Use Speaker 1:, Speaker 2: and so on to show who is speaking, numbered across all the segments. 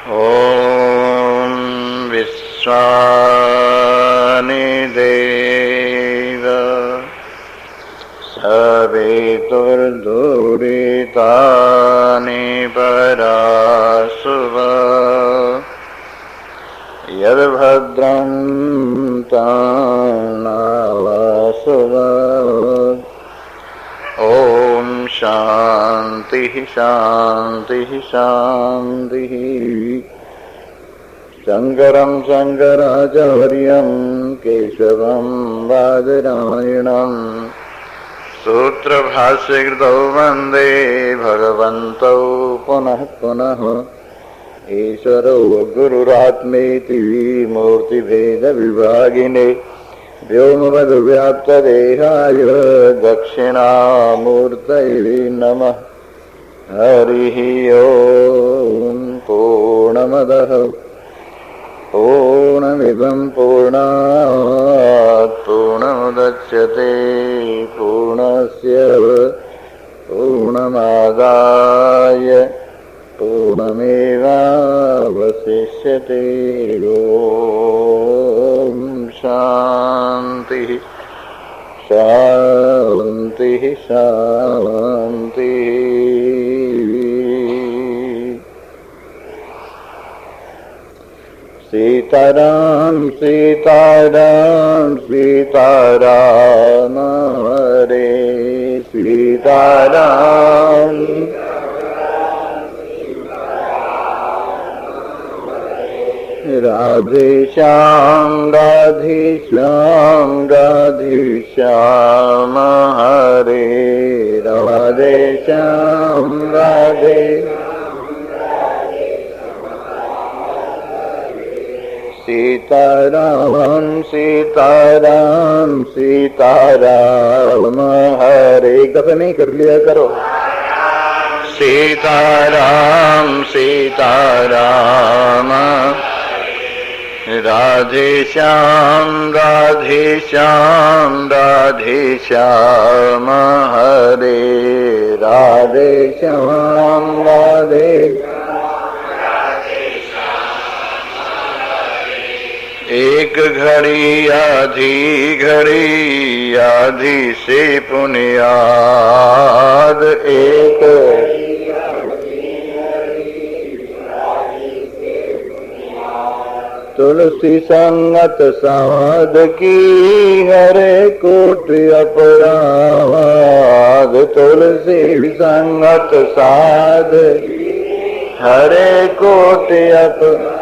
Speaker 1: ॐ विश्वानि देव सवितुर्दुरितानि परासुव यद्भद्रं तानवासुव। ॐ शांति शांति शांति। शंकरं शंकराचार्यं केशवं बादरायणं सूत्रभाष्यकृतौ वन्दे भगवन्तौ पुनः पुनः। ईश्वरो गुरुरात्मेति मूर्तिभेदविभागिने व्योमवद्व्याप्तदेहाय दक्षिणामूर्तये नमः। हरिः ओम्। पूर्णमदः पूर्णमिदं पूर्णात् पूर्णमुदच्यते पूर्णस्य पूर्णमादाय पूर्णमेवावशिष्यते। ॐ शांति शांति शांति। सीताराम सीताराम सीताराम हरे सीताराम। राधे श्याम राधे श्याम राधे श्याम हरे राधे श्याम राधे। सीताराम सीताराम सीताराम हरे। गप नहीं कर लिया करो। सीताराम सीताराम राधे श्याम राधे श्याम राधे श्याम हरे राधे श्याम राधे। एक घड़ी आधी से पुनियाद एक। तुलसी संगत साध की हरे कोटि अपराध। तुलसी संगत साध हरे कोटि अपराध।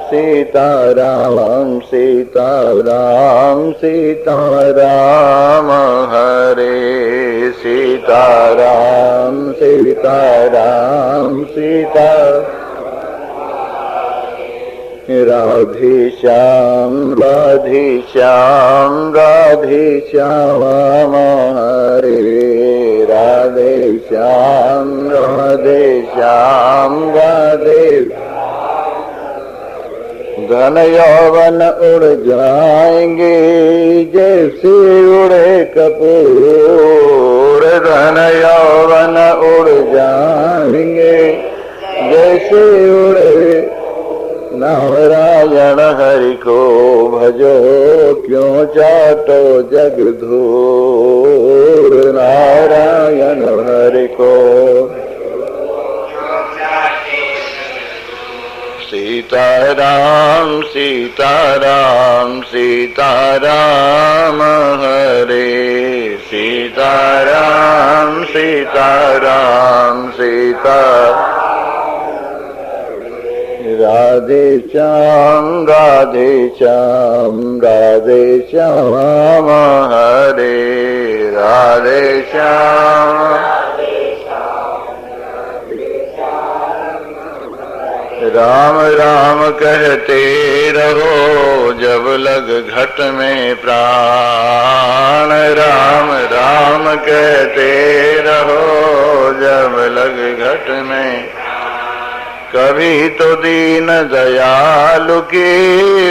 Speaker 1: सीताराम सीताराम सीताराम हरे सीताराम सीताराम सीता। राधे श्याम राधे श्याम राधे श्याम हरे राधे श्याम राधे श्याम राधे। धन यौवन उड़ जाएंगे जैसे उड़े कपूर। धन यौवन उड़ जाएंगे जैसे उड़े। नारायण हरि को भजो क्यों चाटो जग धूर। नारायण हरि को। सीताराम सीताराम सीताराम हरे सीताराम सीताराम सीता। राधे श्याम राधे श्याम राधे श्याम हरे राधे श्याम। राम राम कहते रहो जब लग घट में प्राण। राम राम कहते रहो जब लग घट में। कभी तो दीन दयालु की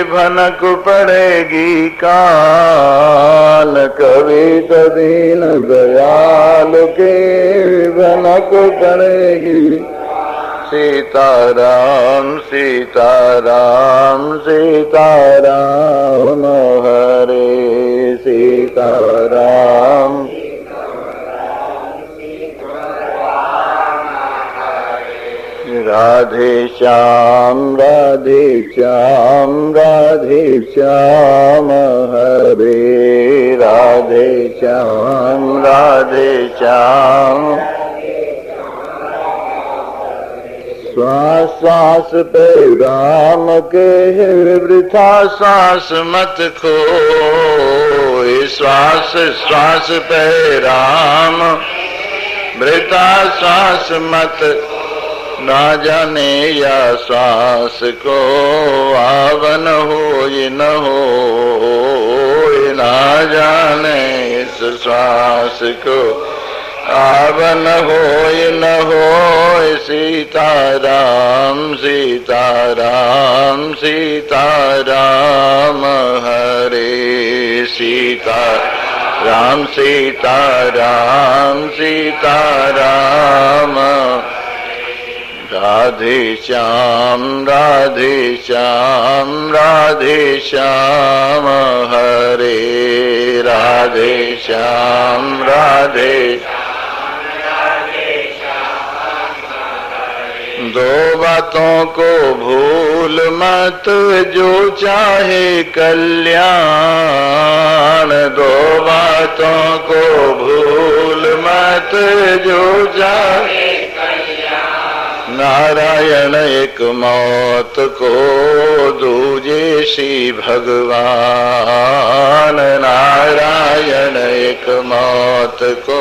Speaker 1: भनक पड़ेगी काल। कभी तो दीन दयालु की भनक पड़ेगी। सीताराम सीताराम सीताराम हरे सीताराम राधे श्याम राधे श्याम राधे श्याम हरे राधे श्याम राधे श्याम श्वास श्वास पे राम के वृथा श्वास मत खो श्वास श्वास पे राम वृथा श्वास मत ना जाने या श्वास को आवन हो ये न हो ना जाने इस श्वास को आवन हो ये न हो सीताराम सीताराम सीताराम हरे सीताराम सीताराम सीताराम राधे श्याम राधे श्याम राधे श्याम हरे राधे श्याम राधे दो बातों को भूल मत जो चाहे कल्याण दो बातों को भूल मत जो चाहे नारायण एक मौत को दूजे श्री भगवान नारायण एक मौत को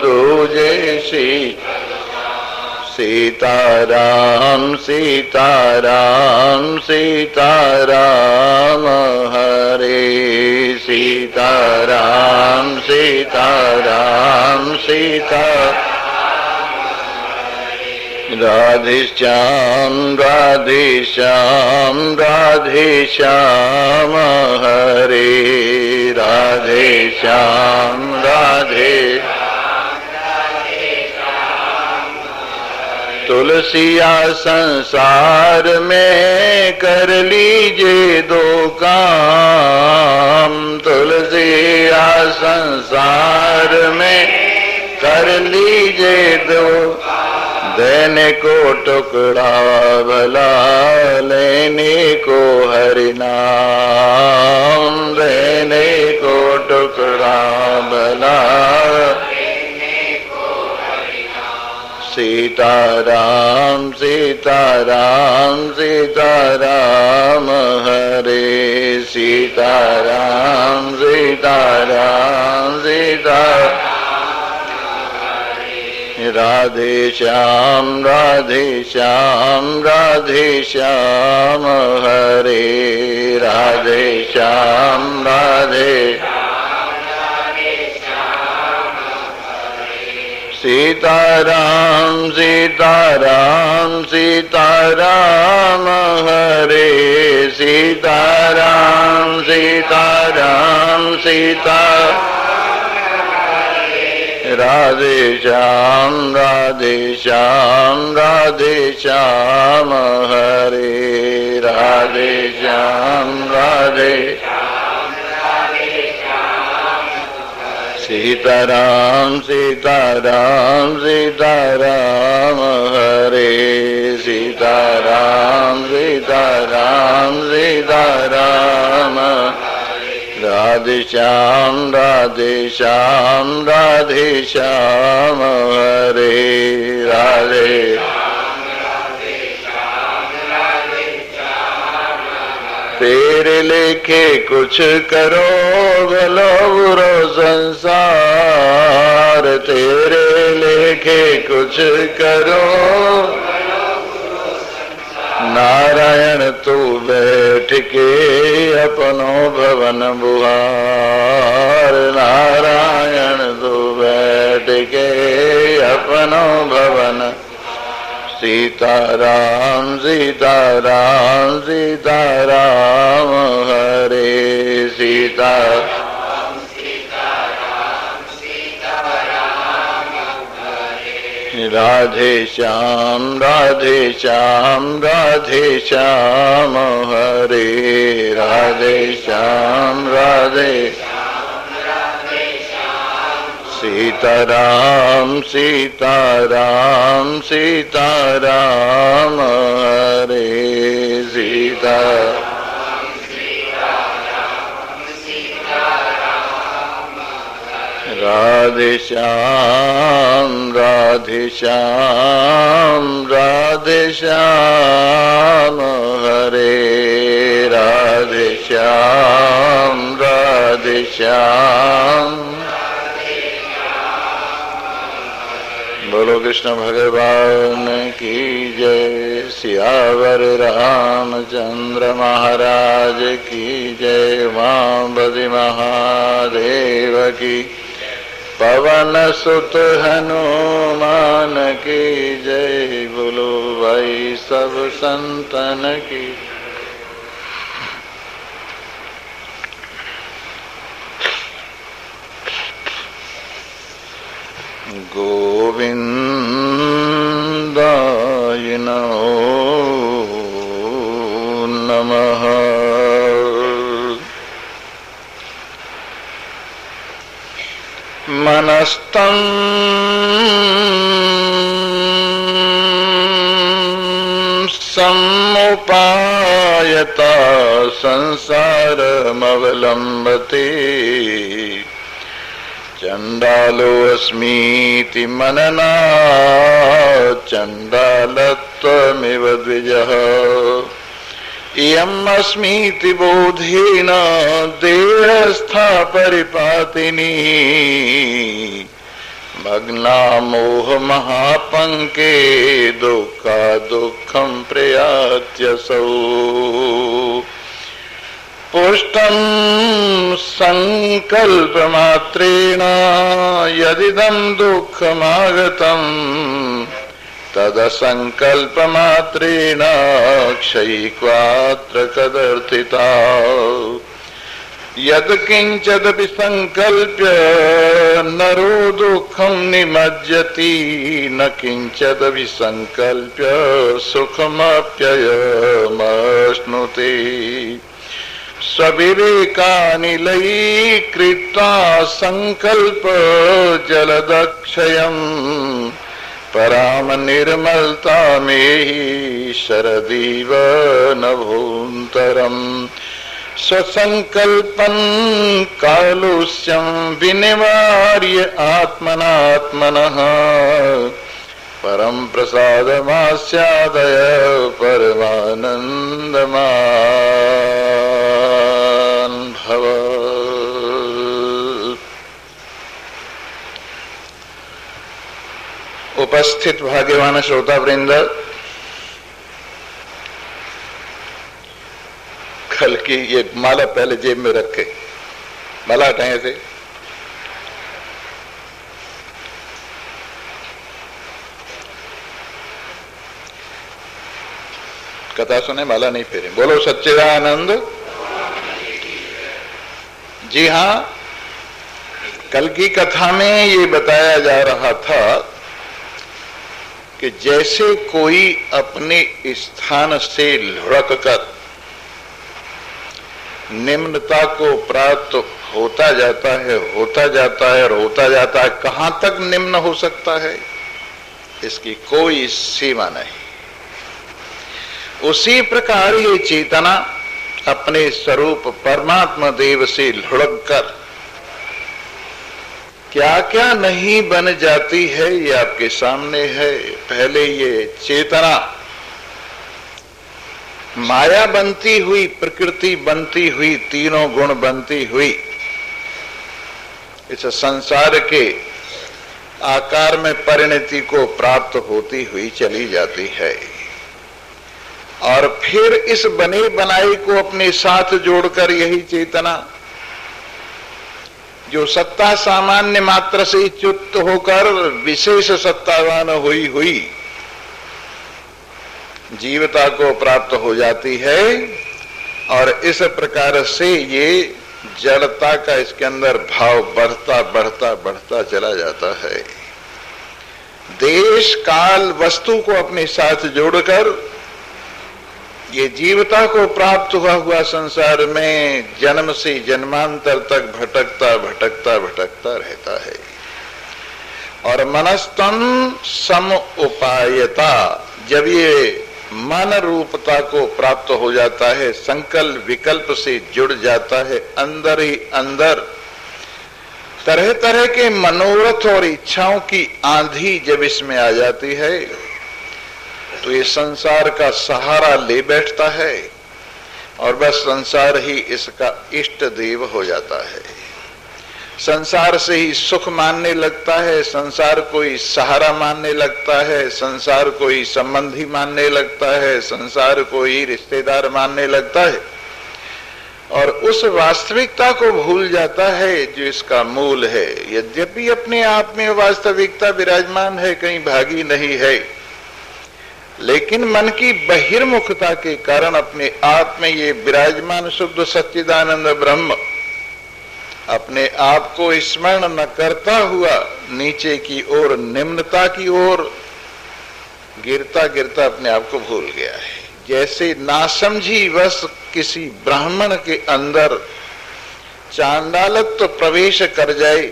Speaker 1: दूजे श्री सीताराम सीताराम सीताराम हरे सीताराम सीताराम सीताराम राधे श्याम राधे श्याम राधे श्याम हरे राधे श्याम राधे तुलसिया संसार में कर लीजिए दो काम तुलसिया संसार में कर लीजिए दो देने को टुकड़ा भला लेने को हरि नाम देने को टुकड़ा भला सीताराम सीताराम सीताराम हरे सीताराम सीताराम सीताराम राधे श्याम राधे श्याम राधे श्याम हरे राधे श्याम राधे सीताराम सीताराम सीताराम हरे सीताराम सीताराम सीताराम राधे श्याम राधे श्याम राधे श्याम हरे राधे श्याम राधे सीताराम सीताराम सीताराम हरे सीताराम सीताराम सीताराम राधे श्याम राधे श्याम राधे श्याम हरे राधे तेरे लेखे कुछ करो भलो बुरो संसार तेरे लेखे कुछ करो नारायण तू बैठ के अपनो भवन बुहार नारायण तू बैठ के अपनो भवन सीताराम सीताराम सीताराम हरे राधे श्याम राधे श्याम राधे श्याम हरे राधे श्याम राधे सीताराम सीताराम सीताराम हरे सीता राधे श्याम राधे श्याम राधे श्याम हरे राधे श्याम राधे श्याम। बोलो कृष्ण भगवान की जय। सियावर रामचंद्र महाराज की जय। उमापति महादेव की। पवन सुत हनुमान की जय। बोलो भाई सब संतन की। गोविंदाय नमो नमः। मनस्तं समुपायता संसारमवलम्बते चंडालो अस्मीति मनना चंडालत्वमिव द्विजः। इयम् अस्मीति बोधेन देहस्था परिपातिनी मग्ना मोह महापंके दुःखा दुःखं प्रयात्यसौ। पुष्टं संकल्पमात्रेण यदिदं दुःखमागतं तदसंकल्पमात्रेण क्षयिक्वात्र कदर्थिता। यत्किंचिदपि संकल्प्य नरो दुःखं निमज्जति न किंचिदपि संकल्प्य सुखमप्ययमश्नुते। स्वविवेकानिलयी कृत्वा संकल्प जलदक्षयम् पराम निर्मलता मेहि शरदीव नभोन्तरम्। स्वसंकल्पं कालुष्यं विनिवार्य आत्मनात्मनः परम प्रसादमास्यादय परमानन्दमान् भव। उपस्थित भाग्यवान श्रोता वृंद, कल की ये माला पहले जेब में रखे, माला हटाए थे। कथा सुने, माला नहीं फेरे। बोलो सच्चिदानंद। जी हाँ, कल की कथा में ये बताया जा रहा था कि जैसे कोई अपने स्थान से लुढ़क कर निम्नता को प्राप्त होता जाता है और होता जाता है। कहां तक निम्न हो सकता है इसकी कोई सीमा नहीं। उसी प्रकार ये चेतना अपने स्वरूप परमात्मा देव से लुढ़क कर क्या क्या नहीं बन जाती है, ये आपके सामने है। पहले ये चेतना माया बनती हुई, प्रकृति बनती हुई, तीनों गुण बनती हुई इस संसार के आकार में परिणति को प्राप्त होती हुई चली जाती है। और फिर इस बने बनाए को अपने साथ जोड़कर यही चेतना जो सत्ता सामान्य मात्र से च्युत होकर विशेष सत्तावान हुई जीवता को प्राप्त हो जाती है। और इस प्रकार से ये जड़ता का इसके अंदर भाव बढ़ता बढ़ता बढ़ता चला जाता है। देश काल वस्तु को अपने साथ जोड़कर ये जीवता को प्राप्त हुआ संसार में जन्म से जन्मांतर तक भटकता भटकता भटकता रहता है। और मनस्तम सम उपायता, जब ये मन रूपता को प्राप्त हो जाता है, संकल्प विकल्प से जुड़ जाता है, अंदर ही अंदर तरह तरह के मनोरथ और इच्छाओं की आंधी जब इसमें आ जाती है तो ये संसार का सहारा ले बैठता है और बस संसार ही इसका इष्ट देव हो जाता है। संसार से ही सुख मानने लगता है, संसार को ही सहारा मानने लगता है, संसार को ही संबंधी मानने लगता है, संसार को ही रिश्तेदार मानने लगता है और उस वास्तविकता को भूल जाता है जो इसका मूल है। यद्यपि अपने आप में वास्तविकता विराजमान है, कहीं भागी नहीं है, लेकिन मन की बहिर्मुखता के कारण अपने आप में ये विराजमान शुद्ध सच्चिदानंद ब्रह्म अपने आप को स्मरण न करता हुआ नीचे की ओर, निम्नता की ओर गिरता गिरता अपने आप को भूल गया है। जैसे नासमझी वश किसी ब्राह्मण के अंदर चांडालत्व प्रवेश कर जाए।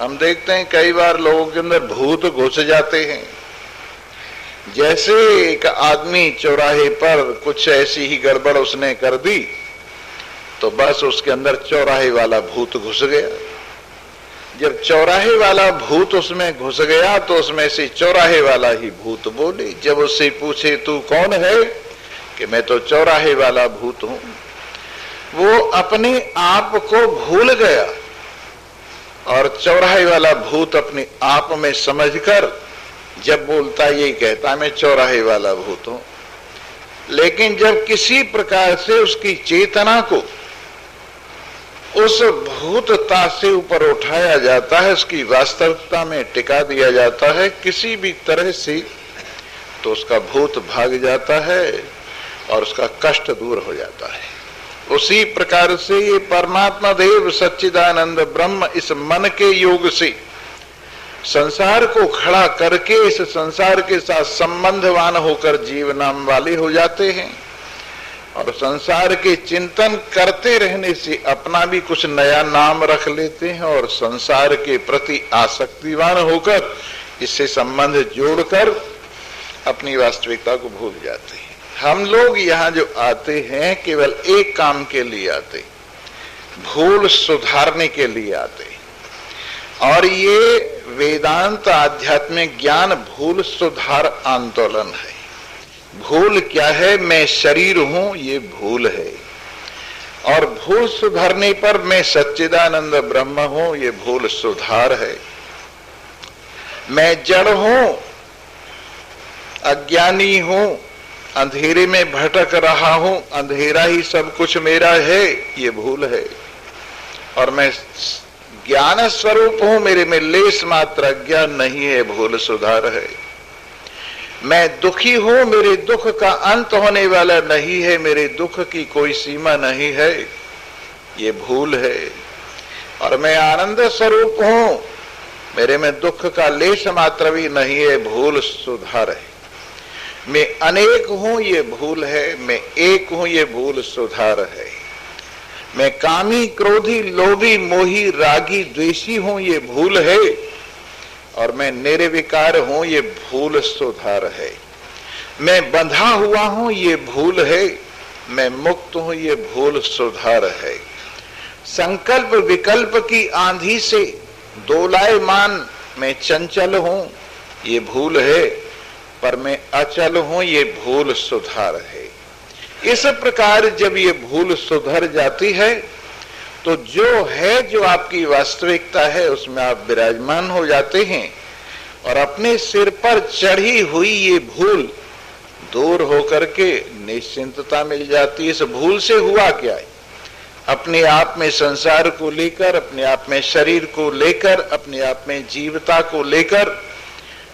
Speaker 1: हम देखते हैं कई बार लोगों के अंदर भूत घुस जाते हैं। जैसे एक आदमी चौराहे पर कुछ ऐसी ही गड़बड़ उसने कर दी तो बस उसके अंदर चौराहे वाला भूत घुस गया। जब चौराहे वाला भूत उसमें घुस गया तो उसमें से चौराहे वाला ही भूत बोले। जब उससे पूछे तू कौन है, कि मैं तो चौराहे वाला भूत हूं। वो अपने आप को भूल गया और चौराहे वाला भूत अपने आप में समझकर जब बोलता यही कहता मैं चौराहे वाला भूत हूं। लेकिन जब किसी प्रकार से उसकी चेतना को उस भूतता से ऊपर उठाया जाता है, उसकी वास्तविकता में टिका दिया जाता है किसी भी तरह से, तो उसका भूत भाग जाता है और उसका कष्ट दूर हो जाता है। उसी प्रकार से ये परमात्मा देव सच्चिदानंद ब्रह्म इस मन के योग से संसार को खड़ा करके इस संसार के साथ संबंधवान होकर जीव नाम वाले हो जाते हैं और संसार के चिंतन करते रहने से अपना भी कुछ नया नाम रख लेते हैं और संसार के प्रति आसक्तिवान होकर इससे संबंध जोड़कर अपनी वास्तविकता को भूल जाते हैं। हम लोग यहाँ जो आते हैं केवल एक काम के लिए आते, भूल सुधारने के लिए आते। और ये वेदांत आध्यात्मिक ज्ञान भूल सुधार आंदोलन है। भूल क्या है? मैं शरीर हूं, ये भूल है। और भूल सुधारने पर मैं सच्चिदानंद ब्रह्म हूं, ये भूल सुधार है। मैं जड़ हूं, अज्ञानी हूं, अंधेरे में भटक रहा हूं, अंधेरा ही सब कुछ मेरा है, ये भूल है। और मैं ज्ञान स्वरूप हूं, मेरे में लेस मात्र अज्ञान नहीं है, भूल सुधार है। मैं दुखी हूं, मेरे दुख का अंत होने वाला नहीं है, मेरे दुख की कोई सीमा नहीं है, ये भूल है। और मैं आनंद स्वरूप हूं, मेरे में दुख का लेस मात्र भी नहीं है, भूल सुधार है। मैं अनेक हूं, ये भूल है। मैं एक हूं, ये भूल सुधार है। मैं कामी क्रोधी लोभी मोही रागी द्वेषी हूं, ये भूल है। और मैं निर्विकार हूं, ये भूल सुधार है। मैं बंधा हुआ हूं, ये भूल है। मैं मुक्त हूं, ये भूल सुधार है। संकल्प विकल्प की आंधी से दोलायमान मैं चंचल हूं, ये भूल है। पर मैं अचल हूं, ये भूल सुधार है। इस प्रकार जब ये भूल सुधर जाती है तो जो है, जो आपकी वास्तविकता है, उसमें आप विराजमान हो जाते हैं और अपने सिर पर चढ़ी हुई ये भूल दूर होकर के निश्चिंतता मिल जाती है। इस भूल से हुआ क्या है? अपने आप में संसार को लेकर, अपने आप में शरीर को लेकर, अपने आप में जीवता को लेकर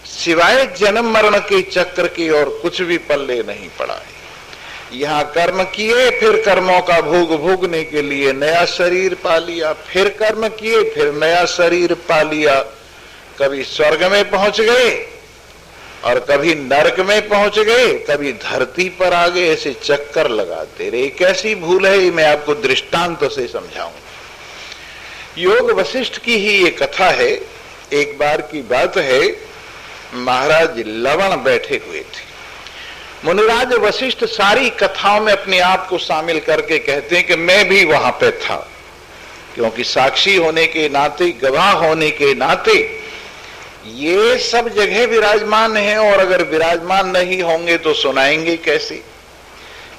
Speaker 1: सिवाय जन्म मरण के चक्र के और कुछ भी पल्ले नहीं पड़ा है। यहाँ कर्म किए, फिर कर्मों का भोग भोगने के लिए नया शरीर पा लिया, फिर कर्म किए, फिर नया शरीर पा लिया। कभी स्वर्ग में पहुंच गए, और कभी नरक में पहुंच गए, कभी धरती पर आ गए, ऐसे चक्कर लगाते रहे। कैसी भूल है ये मैं आपको दृष्टांत से समझाऊं। योग वशिष्ठ की ही ये कथा है। एक बार की बात है, महाराज लवण बैठे हुए थे। मुनिराज वशिष्ठ सारी कथाओं में अपने आप को शामिल करके कहते हैं कि मैं भी वहां पे था, क्योंकि साक्षी होने के नाते, गवाह होने के नाते ये सब जगह विराजमान हैं, और अगर विराजमान नहीं होंगे तो सुनाएंगे कैसे।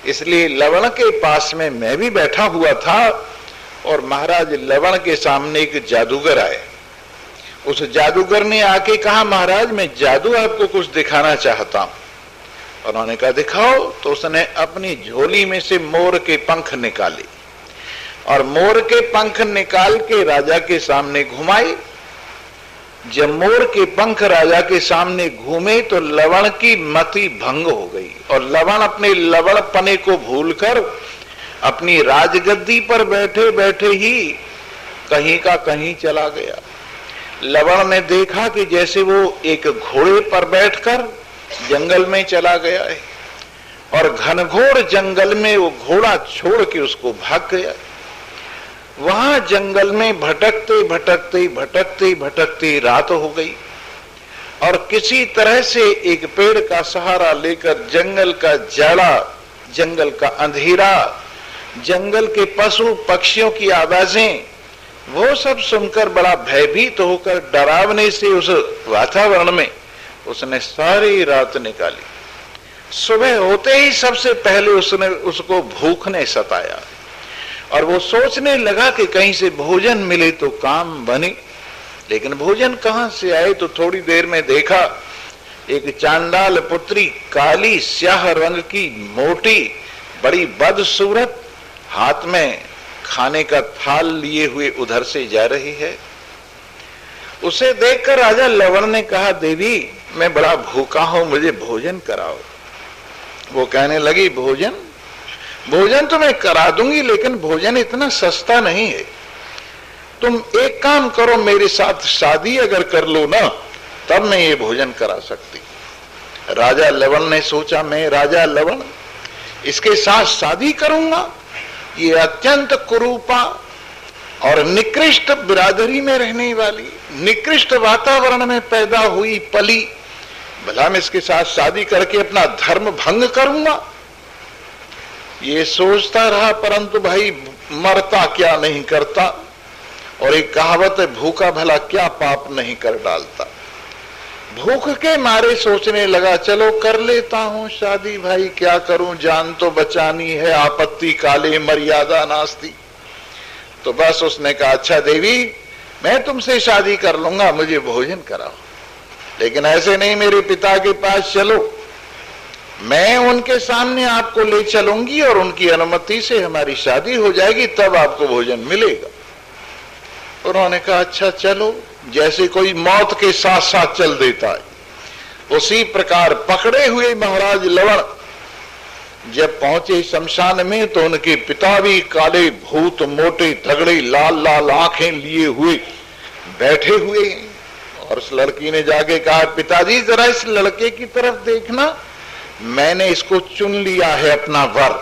Speaker 1: इसलिए लवण के पास में मैं भी बैठा हुआ था, और महाराज लवण के सामने एक जादूगर आए। उस जादूगर ने आके कहा, महाराज मैं जादू आपको कुछ दिखाना चाहता हूं। उन्होंने कहा दिखाओ। तो उसने अपनी झोली में से मोर के पंख निकाले, और मोर के पंख निकाल के राजा के सामने घुमाए। जब मोर के पंख राजा के सामने घूमे तो लवण की मति भंग हो गई, और लवण अपने लवणपने को भूलकर अपनी राजगद्दी पर बैठे बैठे ही कहीं का कहीं चला गया। लवण ने देखा कि जैसे वो एक घोड़े पर बैठकर जंगल में चला गया है, और घनघोर जंगल में वो घोड़ा छोड़ के उसको भाग गया। वहां जंगल में भटकते भटकते भटकते भटकते रात हो गई, और किसी तरह से एक पेड़ का सहारा लेकर जंगल का जाड़ा, जंगल का अंधेरा, जंगल के पशु पक्षियों की आवाजें, वो सब सुनकर बड़ा भयभीत होकर डरावने से उस वातावरण में उसने सारी रात निकाली। सुबह होते ही सबसे पहले उसने उसको भूख ने सताया, और वो सोचने लगा कि कहीं से भोजन मिले तो काम बने। लेकिन भोजन कहां से आए, तो थोड़ी देर में देखा एक चांडाल पुत्री, काली स्याह रंग की, मोटी, बड़ी बदसूरत, हाथ में खाने का थाल लिए हुए उधर से जा रही है। उसे देखकर राजा लवण ने कहा, देवी मैं बड़ा भूखा हूं, मुझे भोजन कराओ। वो कहने लगी, भोजन भोजन तो मैं करा दूंगी, लेकिन भोजन इतना सस्ता नहीं है। तुम एक काम करो, मेरे साथ शादी अगर कर लो ना, तब मैं ये भोजन करा सकती। राजा लवण ने सोचा, मैं राजा लवण इसके साथ शादी करूंगा? ये अत्यंत कुरूपा और निकृष्ट बिरादरी में रहने वाली, निकृष्ट वातावरण में पैदा हुई पली, भला मैं इसके साथ शादी करके अपना धर्म भंग करूंगा? ये सोचता रहा, परंतु भाई मरता क्या नहीं करता, और एक कहावत है, भूखा भला क्या पाप नहीं कर डालता। भूख के मारे सोचने लगा, चलो कर लेता हूं शादी, भाई क्या करूं, जान तो बचानी है, आपत्ति काले मर्यादा नास्ती। तो बस उसने कहा, अच्छा देवी मैं तुमसे शादी कर लूंगा, मुझे भोजन कराओ। लेकिन ऐसे नहीं, मेरे पिता के पास चलो, मैं उनके सामने आपको ले चलूंगी, और उनकी अनुमति से हमारी शादी हो जाएगी, तब आपको भोजन मिलेगा। उन्होंने कहा, अच्छा चलो। जैसे कोई मौत के साथ साथ चल देता है, उसी प्रकार पकड़े हुए महाराज लवण जब पहुंचे शमशान में, तो उनके पिता भी काले भूत, मोटे तगड़े, लाल लाल आंखें लिए हुए बैठे हुए हैं। और उस लड़की ने जाके कहा, पिताजी जरा इस लड़के की तरफ देखना, मैंने इसको चुन लिया है अपना वर।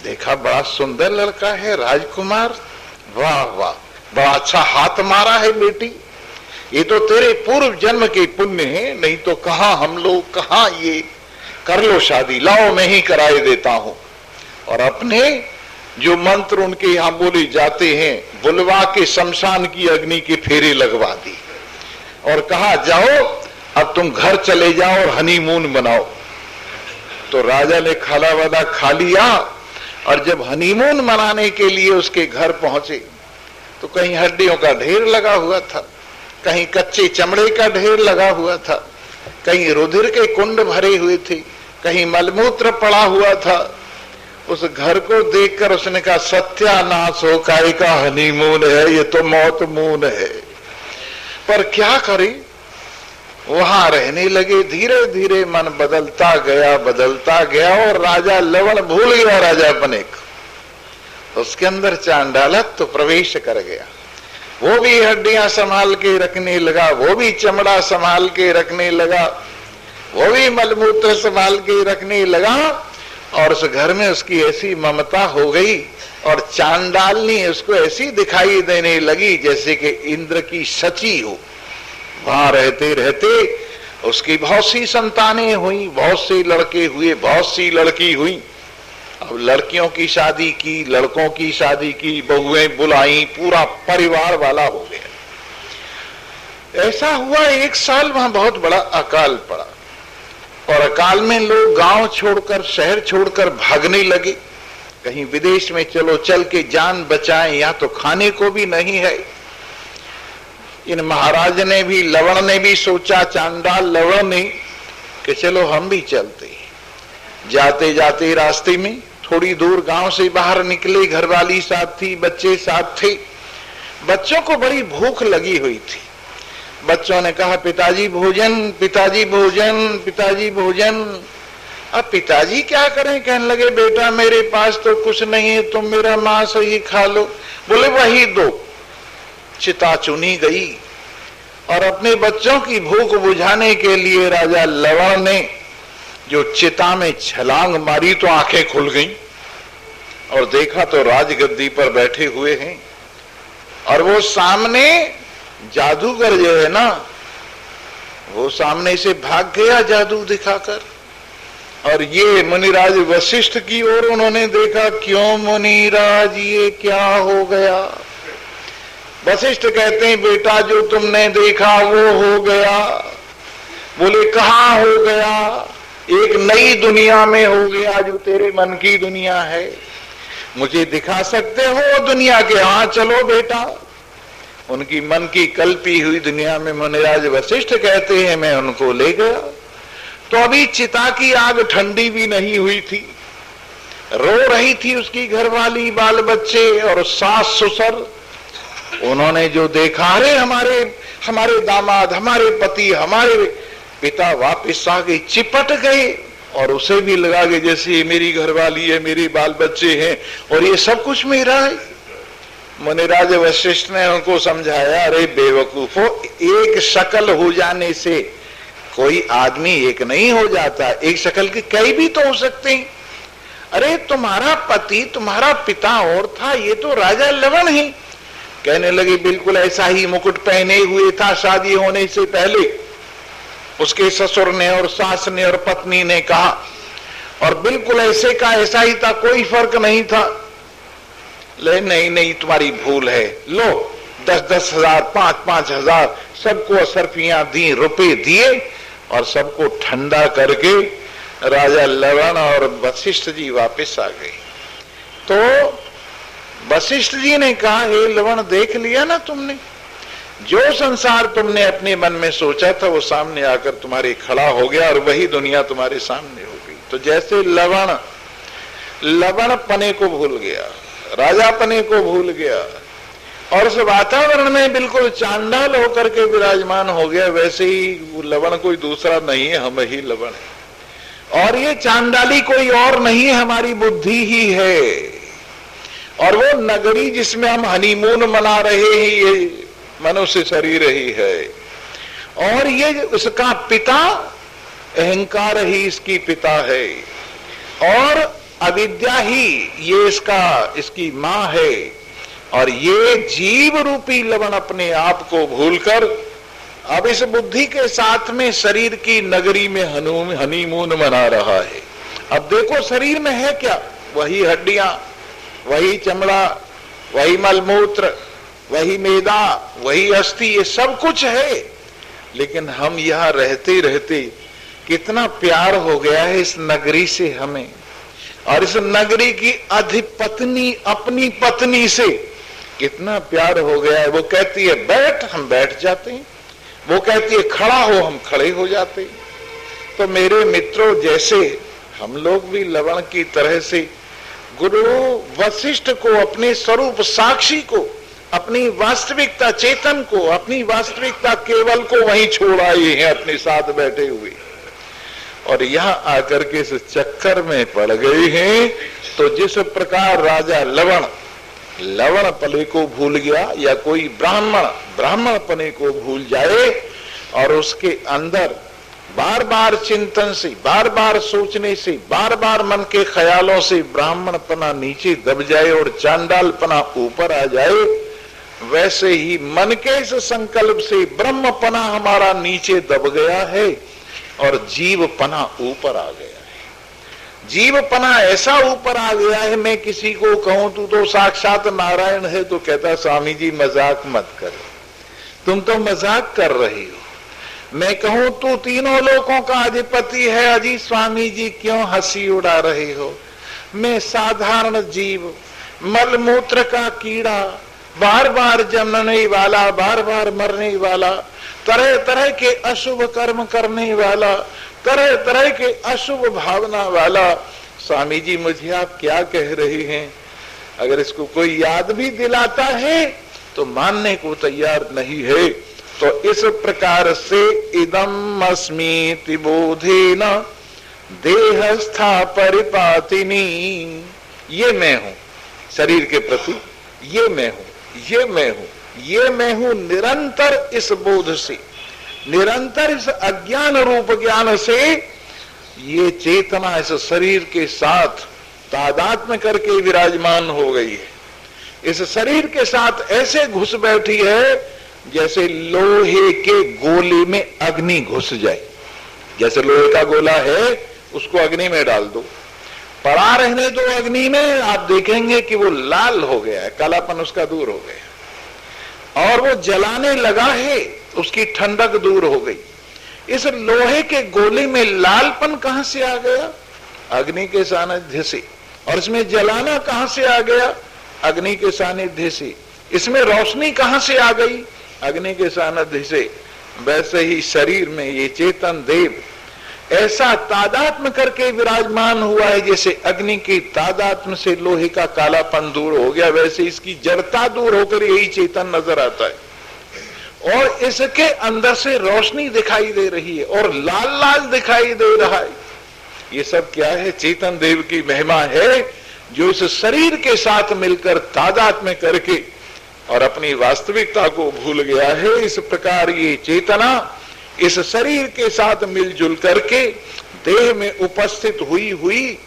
Speaker 1: देखा बड़ा सुंदर लड़का है, राजकुमार, वाह वाह, बड़ा अच्छा हाथ मारा है बेटी, ये तो तेरे पूर्व जन्म के पुण्य है, नहीं तो कहां हम लोग, कहां ये, कर लो शादी, लाओ मैं ही कराए देता हूं। और अपने जो मंत्र उनके यहां बोले जाते हैं, बुलवा के शमशान की अग्नि के फेरे लगवा दी, और कहा जाओ अब तुम घर चले जाओ और हनीमून मनाओ। तो राजा ने खाला वादा खा लिया, और जब हनीमून मनाने के लिए उसके घर पहुंचे तो कहीं हड्डियों का ढेर लगा हुआ था, कहीं कच्चे चमड़े का ढेर लगा हुआ था, कहीं रुधिर के कुंड भरे हुए थे, कहीं मलमूत्र पड़ा हुआ था। उस घर को देखकर उसने कहा, सत्यानाश हो, काय का हनीमून है, ये तो मौत मून है। पर क्या करे, वहां रहने लगे। धीरे धीरे मन बदलता गया, और राजा लवण भूल गया राजापने को, उसके अंदर चांडालत्व तो प्रवेश कर गया। वो भी हड्डियां संभाल के रखने लगा, वो भी चमड़ा संभाल के रखने लगा, वो भी मलमूत्र संभाल के रखने लगा और उस घर में उसकी ऐसी ममता हो गई और चांडालनी उसको ऐसी दिखाई देने लगी जैसे कि इंद्र की सची हो। वहां रहते रहते उसकी बहुत सी संतानें हुई, बहुत से लड़के हुए, बहुत सी लड़की हुई। अब लड़कियों की शादी की, लड़कों की शादी की, बहुएं बुलाई, पूरा परिवार वाला हो गया। ऐसा हुआ 1 साल वहां बहुत बड़ा अकाल पड़ा और अकाल में लोग गांव छोड़कर, शहर छोड़कर भागने लगे। कहीं विदेश में चलो, चल के जान बचाएं, यहां तो खाने को भी नहीं है। इन महाराज ने भी, लवण ने भी सोचा, चांडाल लवण ने, कि चलो हम भी चलते। जाते जाते रास्ते में थोड़ी दूर गांव से बाहर निकले, घरवाली साथ थी, बच्चे साथ थे। बच्चों को बड़ी भूख लगी हुई थी। बच्चों ने कहा, पिताजी भोजन, पिताजी भोजन, पिताजी भोजन। अब पिताजी क्या करें? कहने लगे, बेटा मेरे पास तो कुछ नहीं है, तुम मेरा मांस ही खा लो। बोले वही दो। चिता चुनी गई और अपने बच्चों की भूख बुझाने के लिए राजा लवण ने जो चिता में छलांग मारी तो आंखें खुल गईं और देखा तो राजगद्दी पर बैठे हुए हैं और वो सामने जादूगर जो है ना, वो सामने से भाग गया जादू दिखाकर। और ये मुनिराज वशिष्ठ की ओर उन्होंने देखा, क्यों मुनिराज ये क्या हो गया? वशिष्ठ कहते हैं, बेटा जो तुमने देखा वो हो गया। बोले कहाँ हो गया? एक नई दुनिया में हो गया जो तेरे मन की दुनिया है। मुझे दिखा सकते हो दुनिया के? हाँ चलो बेटा। उनकी मन की कल्पी हुई दुनिया में मुनिराज वशिष्ठ कहते हैं, मैं उनको ले गया। तो अभी चिता की आग ठंडी भी नहीं हुई थी। रो रही थी उसकी घरवाली, बाल बच्चे और सास ससुर। उन्होंने जो देखा, अरे हमारे दामाद, हमारे पति, हमारे पिता वापिस आ गए, चिपट गए और उसे भी लगा कि जैसे ये मेरी घरवाली है, मेरे बाल बच्चे हैं और ये सब कुछ मेरा है। मुनिराज वशिष्ठ ने उनको समझाया, अरे बेवकूफो, एक शक्ल हो जाने से कोई आदमी एक नहीं हो जाता, एक शक्ल के कई भी तो हो सकते हैं। अरे तुम्हारा पति, तुम्हारा पिता और था, ये तो राजा लवण है। कहने लगे, बिल्कुल ऐसा ही मुकुट पहने हुए था शादी होने से पहले। उसके ससुर ने और सास ने और पत्नी ने कहा, और बिल्कुल ऐसे का ऐसा ही था, कोई फर्क नहीं था। ले नहीं नहीं, तुम्हारी भूल है। लो 10-10 हजार, 5-5 हजार सबको असरफियां दी, रुपए दिए और सबको ठंडा करके राजा लवण और वशिष्ठ जी वापस आ गए। तो वशिष्ठ जी ने कहा, हे लवण, देख लिया ना तुमने, जो संसार तुमने अपने मन में सोचा था वो सामने आकर तुम्हारे खड़ा हो गया और वही दुनिया तुम्हारे सामने हो गई। तो जैसे लवण पने को भूल गया, राजा पने को भूल गया और उस वातावरण में बिल्कुल चांडाल होकर के विराजमान हो गया, वैसे ही लवण कोई दूसरा नहीं है, हम ही लवण है। और ये चांडाली कोई और नहीं है, हमारी बुद्धि ही है। और वो नगरी जिसमें हम हनीमून मना रहे हैं, ये मनुष्य शरीर ही है। और ये उसका पिता, अहंकार ही इसकी पिता है और अविद्या ही ये इसकी मां है। और ये जीव रूपी लवण अपने आप को भूलकर अब इस बुद्धि के साथ में शरीर की नगरी में हनीमून मना रहा है। अब देखो शरीर में है क्या? वही हड्डियां, वही चमड़ा, वही मलमूत्र, वही मैदा, वही अस्थि, ये सब कुछ है। लेकिन हम यहाँ रहते रहते कितना प्यार हो गया है इस नगरी से हमें, और इस नगरी की अधिपत्नी अपनी पत्नी से कितना प्यार हो गया है। वो कहती है बैठ, हम बैठ जाते हैं। वो कहती है खड़ा हो, हम खड़े हो जाते हैं। तो मेरे मित्रों, जैसे हम लोग भी लवण की तरह से गुरु वशिष्ठ को, अपने स्वरूप साक्षी को, अपनी वास्तविकता चेतन को, अपनी वास्तविकता केवल को वहीं छोड़ आए हैं अपने साथ बैठे हुए, और यहां आकर के इस चक्कर में पड़ गए हैं। तो जिस प्रकार राजा लवण पने को भूल गया, या कोई ब्राह्मण पने को भूल जाए और उसके अंदर बार बार चिंतन से, बार बार सोचने से, बार बार मन के ख्यालों से ब्राह्मणपना नीचे दब जाए और चांडालपना ऊपर आ जाए, वैसे ही मन के इस संकल्प से ब्रह्मपना हमारा नीचे दब गया है और जीवपना ऊपर आ गया है। जीवपना ऐसा ऊपर आ गया है, मैं किसी को कहूं तू तो साक्षात नारायण है, तो कहता स्वामी जी मजाक मत करो, तुम तो मजाक कर रही हो। मैं कहूं तू तीनों लोकों का अधिपति है, अजी स्वामी जी क्यों हंसी उड़ा रहे हो। मैं साधारण जीव, मलमूत्र का कीड़ा, बार बार जन्मने वाला, बार बार मरने वाला, तरह तरह के अशुभ कर्म करने वाला, तरह तरह के अशुभ भावना वाला, स्वामी जी मुझे आप क्या कह रहे हैं। अगर इसको कोई याद भी दिलाता है तो मानने को तैयार नहीं है। तो इस प्रकार से इदम अस्मीति बोधेन देहस्था परिपातिनी, ये मैं हूं शरीर के प्रति, ये मैं हूं, ये मैं हूं, ये मैं हूं, निरंतर इस बोध से, निरंतर इस अज्ञान रूप ज्ञान से ये चेतना इस शरीर के साथ तादात्म्य करके विराजमान हो गई है। इस शरीर के साथ ऐसे घुस बैठी है जैसे लोहे के गोले में अग्नि घुस जाए। जैसे लोहे का गोला है, उसको अग्नि में डाल दो, पड़ा रहने दो अग्नि में, आप देखेंगे कि वो लाल हो गया है, कालापन उसका दूर हो गया और वो जलाने लगा है, उसकी ठंडक दूर हो गई। इस लोहे के गोले में लालपन कहां से आ गया? अग्नि के सानिध्य से। और इसमें जलाना कहां से आ गया? अग्नि के सानिध्य से। इसमें रोशनी कहां से आ गई? अग्नि के सानिध्य से। वैसे ही शरीर में ये चेतन देव ऐसा तादात्म्य करके विराजमान हुआ है, जैसे अग्नि की तादात्म्य से लोहे का कालापन दूर हो गया, वैसे इसकी जड़ता दूर होकर यही चेतन नजर आता है और इसके अंदर से रोशनी दिखाई दे रही है और लाल लाल दिखाई दे रहा है। ये सब क्या है? चेतन देव की महिमा है, जो इस शरीर के साथ मिलकर तादात्म्य करके और अपनी वास्तविकता को भूल गया है। इस प्रकार ये चेतना इस शरीर के साथ मिलजुल करके देह में उपस्थित हुई हुई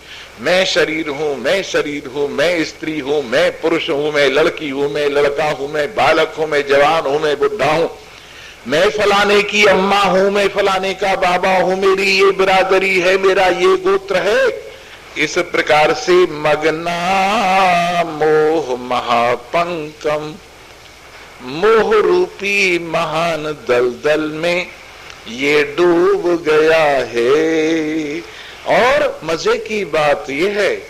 Speaker 1: मैं शरीर हूं, मैं शरीर हूं, मैं स्त्री हूं, मैं पुरुष हूं, मैं लड़की हूं, मैं लड़का हूं, मैं बालक हूं, मैं जवान हूं, मैं बुढ़ा हूं, मैं फलाने की अम्मा हूं, मैं फलाने का बाबा हूं, मेरी ये बिरादरी है, मेरा ये गोत्र है। इस प्रकार से मगना मोह महापंकम, मोह रूपी महान दलदल में ये डूब गया है। और मजे की बात यह है,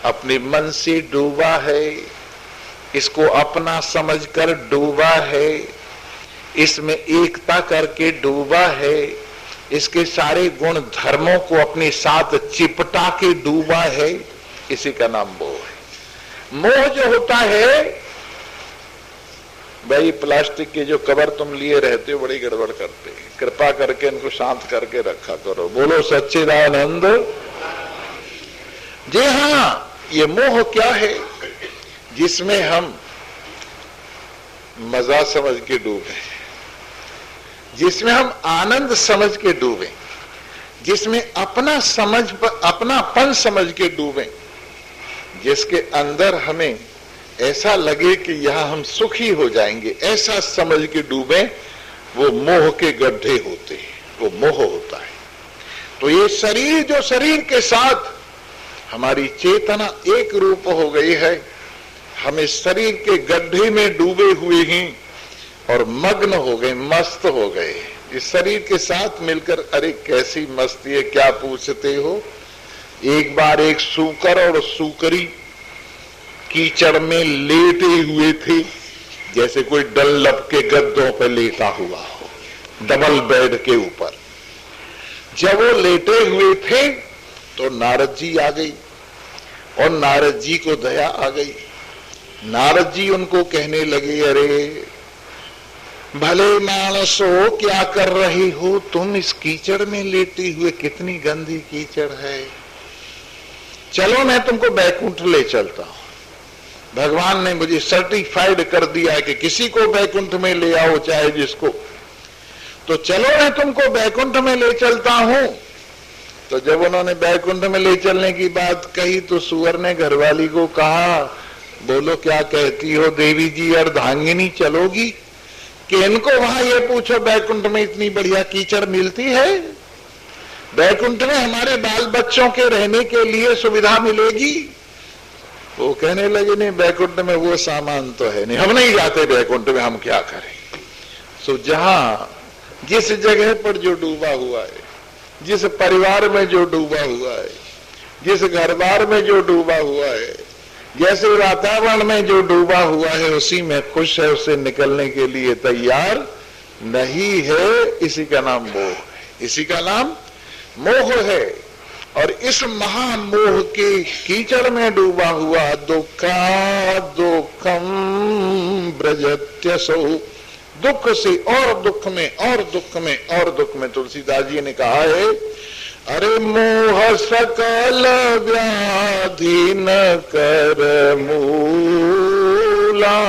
Speaker 1: अपने मन से डूबा है, इसको अपना समझकर डूबा है, इसमें एकता करके डूबा है, इसके सारे गुण धर्मों को अपने साथ चिपटा के डूबा है। इसी का नाम मोह है। मोह जो होता है, भाई प्लास्टिक के जो कवर तुम लिए रहते हो बड़ी गड़बड़ करते हैं, कृपा करके इनको शांत करके रखा करो। बोलो सच्चिदानंद। जी हाँ, ये मोह क्या है? जिसमें हम मजा समझ के डूबे, जिसमें हम आनंद समझ के डूबे, जिसमें अपनापन समझ के डूबे, जिसके अंदर हमें ऐसा लगे कि यहां हम सुखी हो जाएंगे, ऐसा समझ के डूबे, वो मोह के गड्ढे होते हैं, वो मोह होता है। तो ये शरीर, जो शरीर के साथ हमारी चेतना एक रूप हो गई है, हम इस शरीर के गड्ढे में डूबे हुए हैं और मग्न हो गए, मस्त हो गए इस शरीर के साथ मिलकर। अरे कैसी मस्ती है, क्या पूछते हो। एक बार एक सूकर और सूकरी कीचड़ में लेटे हुए थे, जैसे कोई डल्लप के गद्दों पर लेटा हुआ हो, डबल बेड के ऊपर। जब वो लेटे हुए थे तो नारद जी आ गई और नारद जी को दया आ गई। नारद जी उनको कहने लगे, अरे भले मानसो क्या कर रही हो तुम इस कीचड़ में लेटी हुए, कितनी गंदी कीचड़ है, चलो मैं तुमको बैकुंठ ले चलता हूं। भगवान ने मुझे सर्टिफाइड कर दिया है कि किसी को बैकुंठ में ले आओ, चाहे जिसको। तो चलो मैं तुमको बैकुंठ में ले चलता हूं। तो जब उन्होंने बैकुंठ में ले चलने की बात कही तो सुअर ने घरवाली को कहा, बोलो क्या कहती हो देवी जी, अर्धांगिनी चलोगी? कि इनको वहां ये पूछो बैकुंठ में इतनी बढ़िया कीचड़ मिलती है? बैकुंठ में हमारे बाल बच्चों के रहने के लिए सुविधा मिलेगी? वो कहने लगे, नहीं बैकुंठ में वो सामान तो है नहीं, हम नहीं जाते बैकुंठ में, हम क्या करें। सो जहां जिस जगह पर जो डूबा हुआ है, जिस परिवार में जो डूबा हुआ है, जिस घर बार में जो डूबा हुआ है, जैसे वातावरण में जो डूबा हुआ है, उसी में खुश है, उससे निकलने के लिए तैयार नहीं है। इसी का नाम मोह है, इसी का नाम मोह है। और इस महामोह के कीचड़ में डूबा हुआ दुखा दुखम ब्रजत्यसो, दुख से और दुख में और दुख में और दुख में। तुलसीदास जी ने कहा है, अरे मोह सकल व्याधि न कर मूला,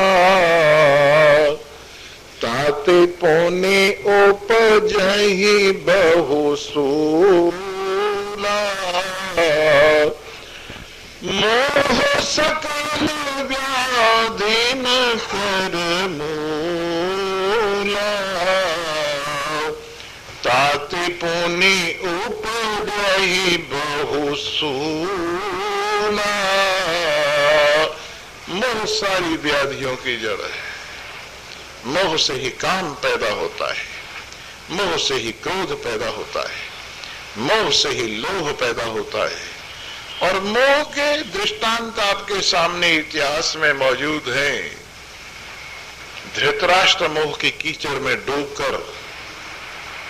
Speaker 1: ताते पौने उपजहि बहु सूला। मोह सकल व्याधि न कर मूला, ताते पौने उपजहि बहु सूला। मोह सारी व्याधियों की जड़ है। मोह से ही काम पैदा होता है, मोह से ही क्रोध पैदा होता है, मोह से ही लोभ पैदा होता है। और मोह के दृष्टांत आपके सामने इतिहास में मौजूद हैं। धृतराष्ट्र मोह की कीचड़ में डूबकर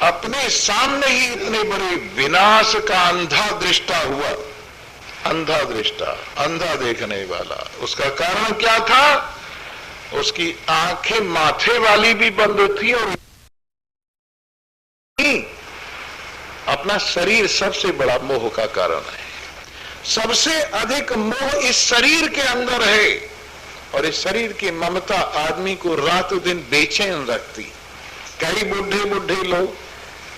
Speaker 1: अपने सामने ही इतने बड़े विनाश का अंधा दृष्टा हुआ। अंधा दृष्टा, अंधा देखने वाला। उसका कारण क्या था? उसकी आंखें माथे वाली भी बंद थी और अपना शरीर सबसे बड़ा मोह का कारण है। सबसे अधिक मोह इस शरीर के अंदर है और इस शरीर की ममता आदमी को रातों दिन बेचैन रखती। कई बुढ़े बुढ़े लोग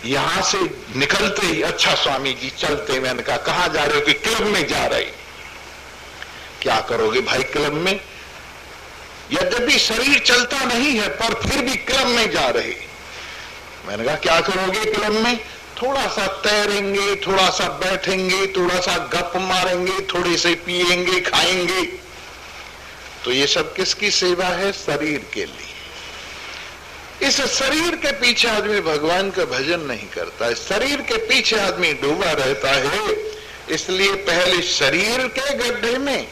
Speaker 1: यहां से निकलते ही, अच्छा स्वामी जी चलते, मैंने कहा कहां जा रहे हो? कि क्लब में जा रहे। क्या करोगे भाई क्लब में? यद्यपि शरीर चलता नहीं है पर फिर भी क्लब में जा रहे। मैंने कहा क्या करोगे क्लब में? थोड़ा सा तैरेंगे, थोड़ा सा बैठेंगे, थोड़ा सा गप मारेंगे, थोड़े से पिएंगे, खाएंगे। तो ये सब किसकी सेवा है? शरीर के लिए। इस शरीर के पीछे आदमी भगवान का भजन नहीं करता है, शरीर के पीछे आदमी डूबा रहता है। इसलिए पहले शरीर के गड्ढे में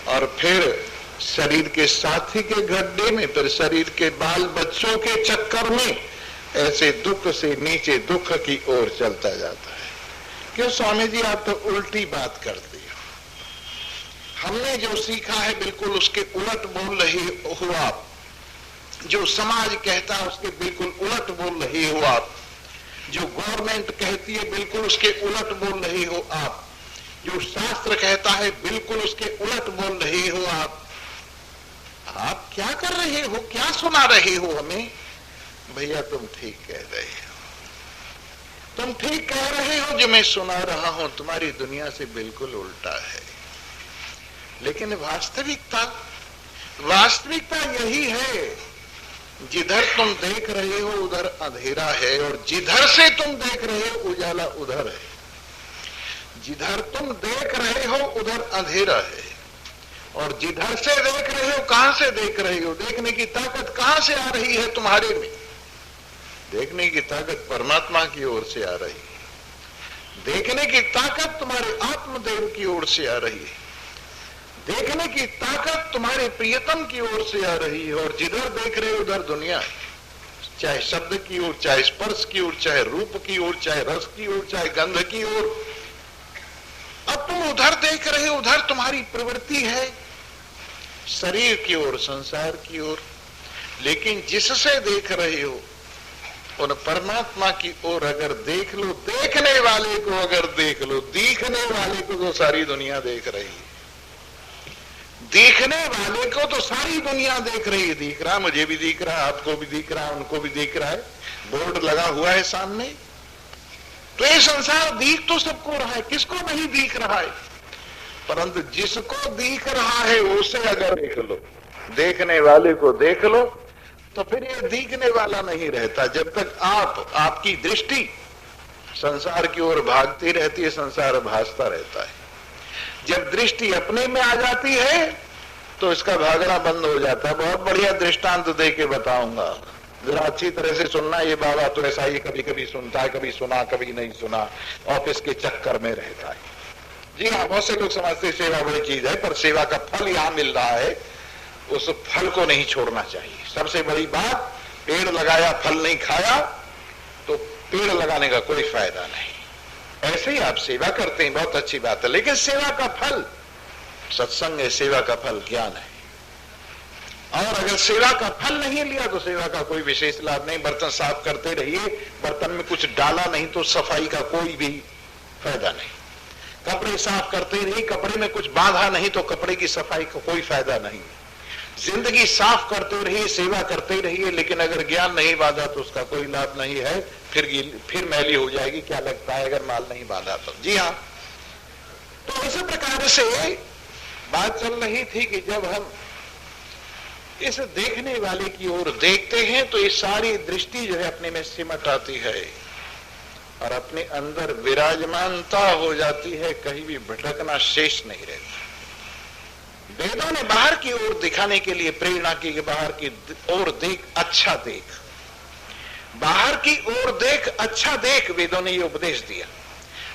Speaker 1: और फिर शरीर के साथी के गड्ढे में, फिर शरीर के बाल बच्चों के चक्कर में ऐसे दुख से नीचे दुख की ओर चलता जाता है। क्यों स्वामी जी आप तो उल्टी बात करते हो? हमने जो सीखा है बिल्कुल उसके उलट बोल रहे हो आप। जो समाज कहता है उसके बिल्कुल उलट बोल रहे हो आप। जो गवर्नमेंट कहती है बिल्कुल उसके उलट बोल रहे हो आप। जो शास्त्र कहता है बिल्कुल उसके उलट बोल रहे हो आप। आप क्या कर रहे हो? क्या सुना रहे हो हमें? भैया तुम ठीक कह रहे हो, तुम ठीक कह रहे हो। जो मैं सुना रहा हूं तुम्हारी दुनिया से बिल्कुल उल्टा है। लेकिन वास्तविकता यही है, जिधर तुम देख रहे हो उधर अंधेरा है और जिधर से तुम देख रहे हो उजाला उधर है। जिधर तुम देख रहे हो उधर अंधेरा है और जिधर से देख रहे हो, कहां से देख रहे हो? देखने की ताकत कहां से आ रही है तुम्हारे में? देखने की ताकत परमात्मा की ओर से आ रही है। देखने की ताकत तुम्हारे आत्मदेव की ओर से आ रही है। देखने की ताकत तुम्हारे प्रियतम की ओर से आ रही है। और जिधर देख रहे हो उधर दुनिया है, चाहे शब्द की ओर, चाहे स्पर्श की ओर, चाहे रूप की ओर, चाहे रस की ओर, चाहे गंध की ओर। अब तुम उधर देख रहे हो, उधर तुम्हारी प्रवृत्ति है शरीर की ओर, संसार की ओर। लेकिन जिससे देख रहे हो उन परमात्मा की ओर अगर देख लो, देखने वाले को अगर देख लो, दिखने वाले को तो सारी दुनिया देख रही है। देखने वाले को तो सारी दुनिया देख रही है। दिख रहा, मुझे भी दिख रहा है, आपको भी दिख रहा है, उनको भी दिख रहा है। बोर्ड लगा हुआ है सामने। तो ये संसार दिख तो सबको रहा है, किसको नहीं दिख रहा है? परंतु जिसको दिख रहा है उसे अगर देख लो, देखने वाले को देख लो, तो फिर ये दिखने वाला नहीं रहता। जब तक आपकी दृष्टि संसार की ओर भागती रहती है, संसार भासता रहता है। जब दृष्टि अपने में आ जाती है तो इसका भागना बंद हो जाता है। बहुत बढ़िया दृष्टांत दे के बताऊंगा, जरा अच्छी तरह से सुनना। ये बाबा तो ऐसा ही कभी कभी सुनता है, कभी सुना कभी नहीं सुना, ऑफिस के चक्कर में रहता है। जी हाँ, बहुत से लोग समझते सेवा बड़ी चीज है, पर सेवा का फल यहां मिल रहा है, उस फल को नहीं छोड़ना चाहिए। सबसे बड़ी बात, पेड़ लगाया फल नहीं खाया तो पेड़ लगाने का कोई फायदा नहीं। ऐसे ही आप सेवा करते हैं, बहुत अच्छी बात है, लेकिन सेवा का फल सत्संग है, सेवा का फल ज्ञान है। और अगर सेवा का फल नहीं लिया तो सेवा का कोई विशेष लाभ नहीं। बर्तन साफ करते रहिए, बर्तन में कुछ डाला नहीं तो सफाई का कोई भी फायदा नहीं। कपड़े साफ करते रहिए, कपड़े में कुछ बांधा नहीं तो कपड़े की सफाई का कोई फायदा नहीं। जिंदगी साफ करते रहिए, सेवा करते रहिए, लेकिन अगर ज्ञान नहीं बांधा तो उसका कोई लाभ नहीं है, फिर मैली हो जाएगी। क्या लगता है अगर माल नहीं बांधा तो? जी हाँ। तो इसी प्रकार से बात चल रही थी कि जब हम इस देखने वाले की ओर देखते हैं तो ये सारी दृष्टि जो है अपने में सिमट आती है और अपने अंदर विराजमानता हो जाती है, कहीं भी भटकना शेष नहीं रहता। वेदों ने बाहर की ओर दिखाने के लिए प्रेरणा की कि बाहर की ओर देख, अच्छा देख, बाहर की ओर देख, अच्छा देख, वेदों ने ये उपदेश दिया।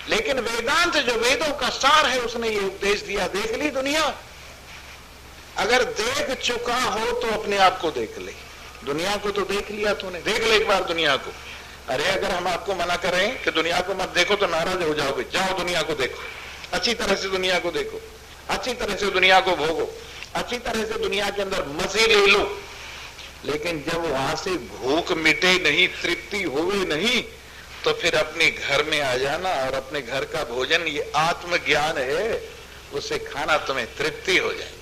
Speaker 1: लेकिन वेदांत जो वेदों का सार है उसने ये उपदेश दिया, देख ली दुनिया, अगर देख चुका हो तो अपने आप को देख ले। दुनिया को तो देख लिया तूने, देख ले एक बार दुनिया को। अरे अगर हम आपको मना करें कि दुनिया को मत देखो तो नाराज हो जाओगे, जाओ दुनिया को देखो, अच्छी तरह से दुनिया को देखो, अच्छी तरह से दुनिया को भोगो, अच्छी तरह से दुनिया के अंदर मजे ले लो। लेकिन जब वहां से भूख मिटे नहीं, तृप्ति होवे नहीं, तो फिर अपने घर में आ जाना और अपने घर का भोजन, ये आत्मज्ञान है, उसे खाना तुम्हें तृप्ति हो जाए।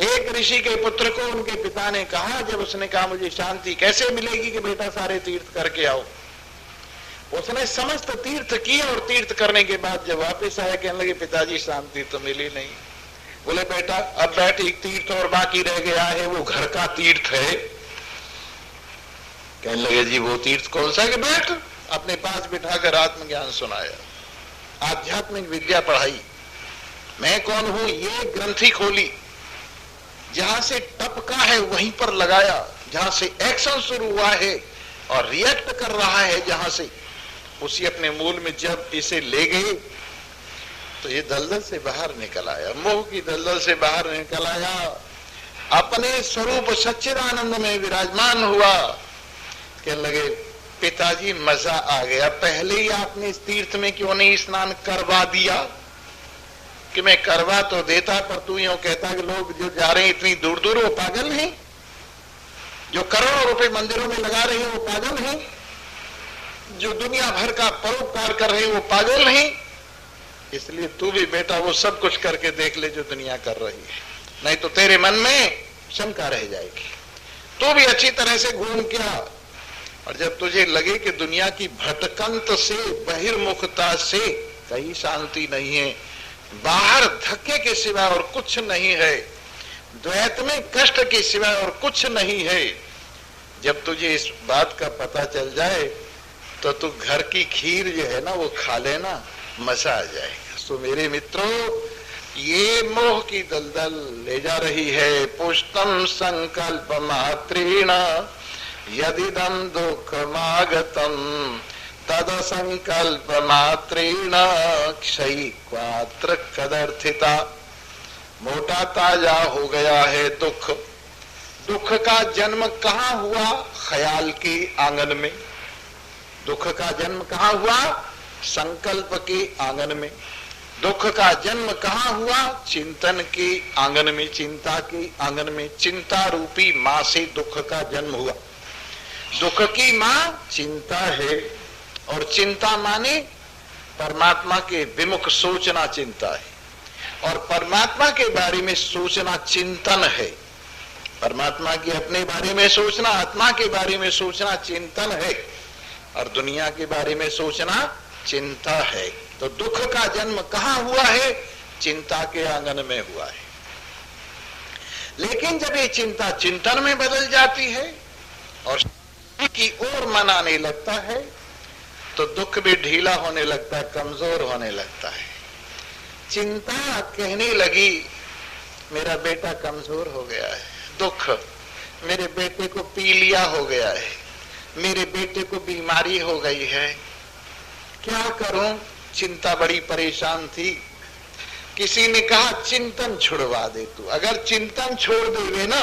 Speaker 1: एक ऋषि के पुत्र को उनके पिता ने कहा, जब उसने कहा मुझे शांति कैसे मिलेगी कि बेटा सारे तीर्थ करके आओ, उसने समस्त तीर्थ किए और तीर्थ करने के बाद जब वापस आया कहने लगे पिताजी शांति तो मिली नहीं। बोले बेटा अब बैठ, एक तीर्थ और बाकी रह गया है, वो घर का तीर्थ है। कहने लगे जी वो तीर्थ कौन सा है? कि बैठ, अपने पास बिठाकर आत्मज्ञान सुनाया, आध्यात्मिक विद्या पढ़ाई। मैं कौन हूं ये ग्रंथि खोली, जहां से टपका है वहीं पर लगाया, जहां से एक्शन शुरू हुआ है और रिएक्ट कर रहा है जहां से, उसी अपने मूल में जब इसे ले गए तो ये दलदल से बाहर निकल आया, मोह की दलदल से बाहर निकल आया, अपने स्वरूप सच्चिदानंद में विराजमान हुआ। कहने लगे पिताजी मजा आ गया, पहले ही आपने इस तीर्थ में क्यों नहीं स्नान करवा दिया? कि मैं करवा तो देता, पर तू यूं कहता कि लोग जो जा रहे हैं इतनी दूर दूर वो पागल हैं, जो करोड़ों रुपए मंदिरों में लगा रहे हैं वो पागल हैं, जो दुनिया भर का परोपकार कर रहे हैं वो पागल हैं। इसलिए तू भी बेटा वो सब कुछ करके देख ले जो दुनिया कर रही है, नहीं तो तेरे मन में शंका रह जाएगी। तू भी अच्छी तरह से घूम के आ, और जब तुझे लगे कि दुनिया की भटकंत से, बहिर्मुखता से कहीं शांति नहीं है, बाहर धक्के के सिवा और कुछ नहीं है, द्वैत में कष्ट के सिवा और कुछ नहीं है, जब तुझे इस बात का पता चल जाए तो तू घर की खीर जो है ना वो खा लेना, मजा आ जाएगा। सो मेरे मित्रों, ये मोह की दलदल ले जा रही है। पुष्टम संकल्प मात्रेण यदिदं दुःखमागतम् तद संकल्प मात्रेण क्षयिक्वात्र कदर्थिता। मोटा ताजा हो गया है दुख। दुख का जन्म कहाँ हुआ? ख्याल के आंगन में। दुख का जन्म कहाँ हुआ? संकल्प के आंगन में। दुख का जन्म कहाँ हुआ? चिंतन के आंगन में, चिंता के आंगन में। चिंता रूपी माँ से दुख का जन्म हुआ। दुख की माँ चिंता है, और चिंता माने परमात्मा के विमुख सोचना चिंता है, और परमात्मा के बारे में सोचना चिंतन है। परमात्मा की अपने बारे में सोचना, आत्मा के बारे में सोचना चिंतन है, और दुनिया के बारे में सोचना चिंता है। तो दुख का जन्म कहाँ हुआ है? चिंता के आंगन में हुआ है। लेकिन जब ये चिंता चिंतन में बदल जाती है और की ओर मन आने लगता है, तो दुख भी ढीला होने लगता है, कमजोर होने लगता है। चिंता कहने लगी मेरा बेटा कमजोर हो गया है, दुख मेरे बेटे को पीलिया हो गया है, मेरे बेटे को बीमारी हो गई है, क्या करूं? चिंता बड़ी परेशान थी। किसी ने कहा चिंतन छुड़वा दे तू, अगर चिंतन छोड़ देवे ना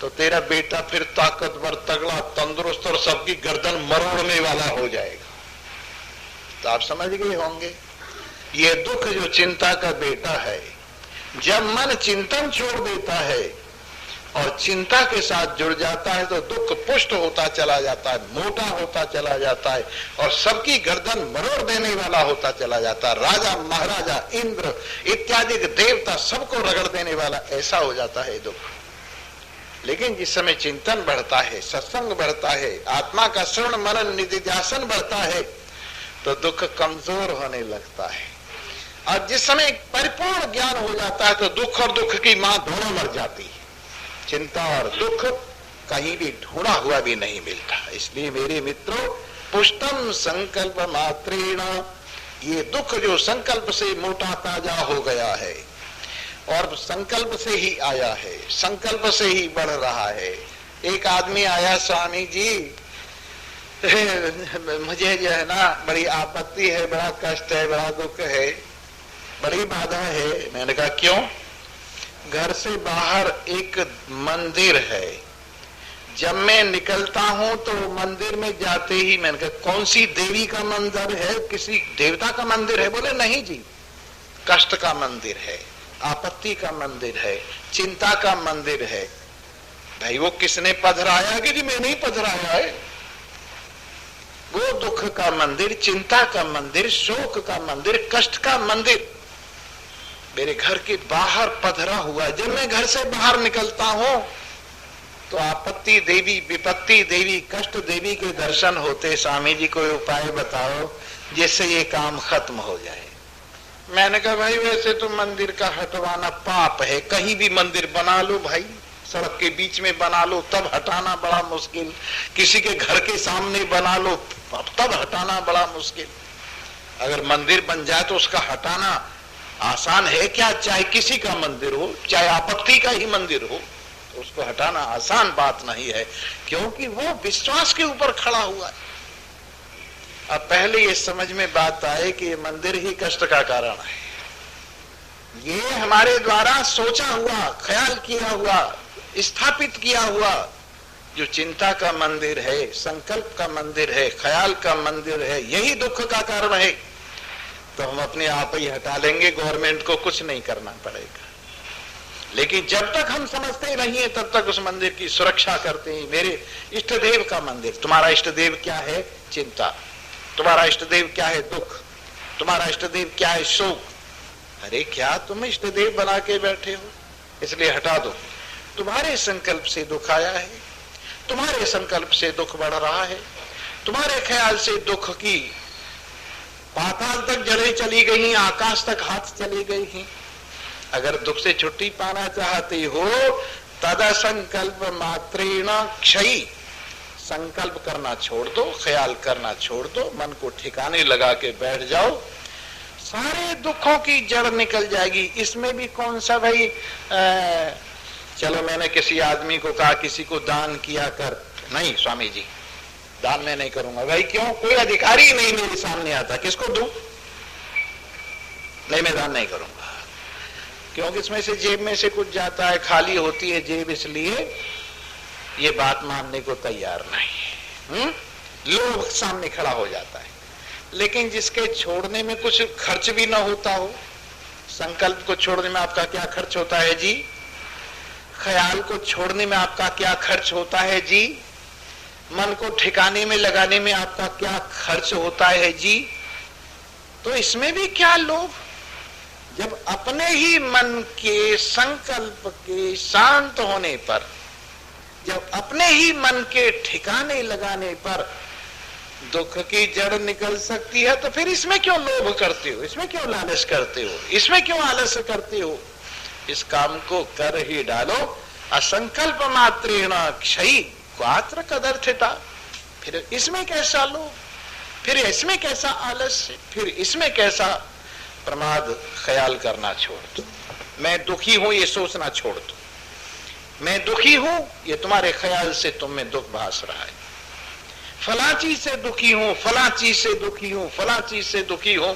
Speaker 1: तो तेरा बेटा फिर ताकतवर, तगड़ा, तंदुरुस्त और सबकी गर्दन मरोड़ने वाला हो जाएगा। तो आप समझ गए होंगे, ये दुख जो चिंता का बेटा है, जब मन चिंतन छोड़ देता है और चिंता के साथ जुड़ जाता है तो दुख पुष्ट होता चला जाता है, मोटा होता चला जाता है और सबकी गर्दन मरोड़ देने वाला होता चला जाता है। राजा, महाराजा, इंद्र इत्यादि देवता सबको रगड़ देने वाला ऐसा हो जाता है दुख। लेकिन जिस समय चिंतन बढ़ता है, सत्संग बढ़ता है, आत्मा का श्रवण मनन निधिध्यासन बढ़ता है, तो दुख कमजोर होने लगता है। और जिस समय परिपूर्ण ज्ञान हो जाता है तो दुख और दुख की मां दोनों मर जाती है। चिंता और दुख कहीं भी ढूंढा हुआ भी नहीं मिलता। इसलिए मेरे मित्रों, पुष्टम संकल्प मात्रेण, ये दुख जो संकल्प से मोटा ताजा हो गया है और संकल्प से ही आया है, संकल्प से ही बढ़ रहा है। एक आदमी आया, स्वामी जी मुझे जो है ना बड़ी आपत्ति है, बड़ा कष्ट है, बड़ा दुख है, बड़ी बाधा है। मैंने कहा क्यों? घर से बाहर एक मंदिर है, जब मैं निकलता हूं तो मंदिर में जाते ही मैंने कहा कौन सी देवी का मंदिर है? किसी देवता का मंदिर है? बोले नहीं जी, कष्ट का मंदिर है, आपत्ति का मंदिर है, चिंता का मंदिर है। भाई वो किसने पधराया? कि जी मैंने ही पधराया है। वो दुख का मंदिर, चिंता का मंदिर, शोक का मंदिर, कष्ट का मंदिर मेरे घर के बाहर पधरा हुआ। जब मैं घर से बाहर निकलता हूं तो आपत्ति देवी, विपत्ति देवी, कष्ट देवी के दर्शन होते। स्वामी जी कोई उपाय बताओ जिससे ये काम खत्म हो जाए। मैंने कहा भाई वैसे तो मंदिर का हटवाना पाप है, कहीं भी मंदिर बना लो भाई, सड़क के बीच में बना लो तब हटाना बड़ा मुश्किल, किसी के घर के सामने बना लो तब हटाना बड़ा मुश्किल। अगर मंदिर बन जाए तो उसका हटाना आसान है क्या? चाहे किसी का मंदिर हो, चाहे आपत्ति का ही मंदिर हो, तो उसको हटाना आसान बात नहीं है, क्योंकि वो विश्वास के ऊपर खड़ा हुआ है। अब पहले ये समझ में बात आए कि ये मंदिर ही कष्ट का कारण है। ये हमारे द्वारा सोचा हुआ, ख्याल किया हुआ, स्थापित किया हुआ जो चिंता का मंदिर है, संकल्प का मंदिर है, ख्याल का मंदिर है, यही दुख का कारण है। तो हम अपने आप ही हटा लेंगे, गवर्नमेंट को कुछ नहीं करना पड़ेगा। लेकिन जब तक हम समझते नहीं है तब तक उस मंदिर की सुरक्षा करते हैं। मेरे इष्ट देव का मंदिर, तुम्हारा इष्ट देव क्या है? चिंता। तुम्हारा इष्ट देव क्या है? दुख। तुम्हारा इष्ट देव क्या है? शोक। अरे क्या तुम इष्ट देव बना के बैठे हो? इसलिए हटा दो। तुम्हारे संकल्प से दुख आया है, तुम्हारे संकल्प से दुख बढ़ रहा है, तुम्हारे ख्याल से दुख की पाताल तक जड़ें चली गई, आकाश तक हाथ चली गई हैं। अगर दुख से छुट्टी पाना चाहते हो तदा संकल्प मात्रेण क्षयी, संकल्प करना छोड़ दो, ख्याल करना छोड़ दो, मन को ठिकाने लगा के बैठ जाओ, सारे दुखों की जड़ निकल जाएगी। इसमें भी कौन सा भाई चलो मैंने किसी आदमी को कहा किसी को दान किया कर, नहीं स्वामी जी दान मैं नहीं करूंगा। भाई क्यों? कोई अधिकारी नहीं मेरे सामने आता, किसको दूं? नहीं मैं दान नहीं करूंगा, क्योंकि इसमें से जेब में से कुछ जाता है, खाली होती है जेब, इसलिए ये बात मानने को तैयार नहीं। लोभ सामने खड़ा हो जाता है। लेकिन जिसके छोड़ने में कुछ खर्च भी ना होता हो, संकल्प को छोड़ने में आपका क्या खर्च होता है जी? ख्याल को छोड़ने में आपका क्या खर्च होता है जी? मन को ठिकाने में लगाने में आपका क्या खर्च होता है जी? तो इसमें भी क्या लोभ? जब अपने ही मन के संकल्प के शांत होने पर जब अपने ही मन के ठिकाने लगाने पर दुख की जड़ निकल सकती है, तो फिर इसमें क्यों लोभ करते हो, इसमें क्यों लालच करते हो, इसमें क्यों आलस्य करते हो? इस काम को कर ही डालो। असंकल्प मात्रेण क्षयी क्वात्र कदर्थिता। फिर इसमें कैसा लोभ, फिर इसमें कैसा आलस्य, फिर इसमें कैसा प्रमाद? ख्याल करना छोड़ दो। मैं दुखी हूं ये सोचना छोड़ दो। मैं दुखी हूं ये तुम्हारे ख्याल से तुम में दुख भास रहा है। फला चीज से दुखी हूं, फला चीज से दुखी हूं, फला चीज से दुखी हूं,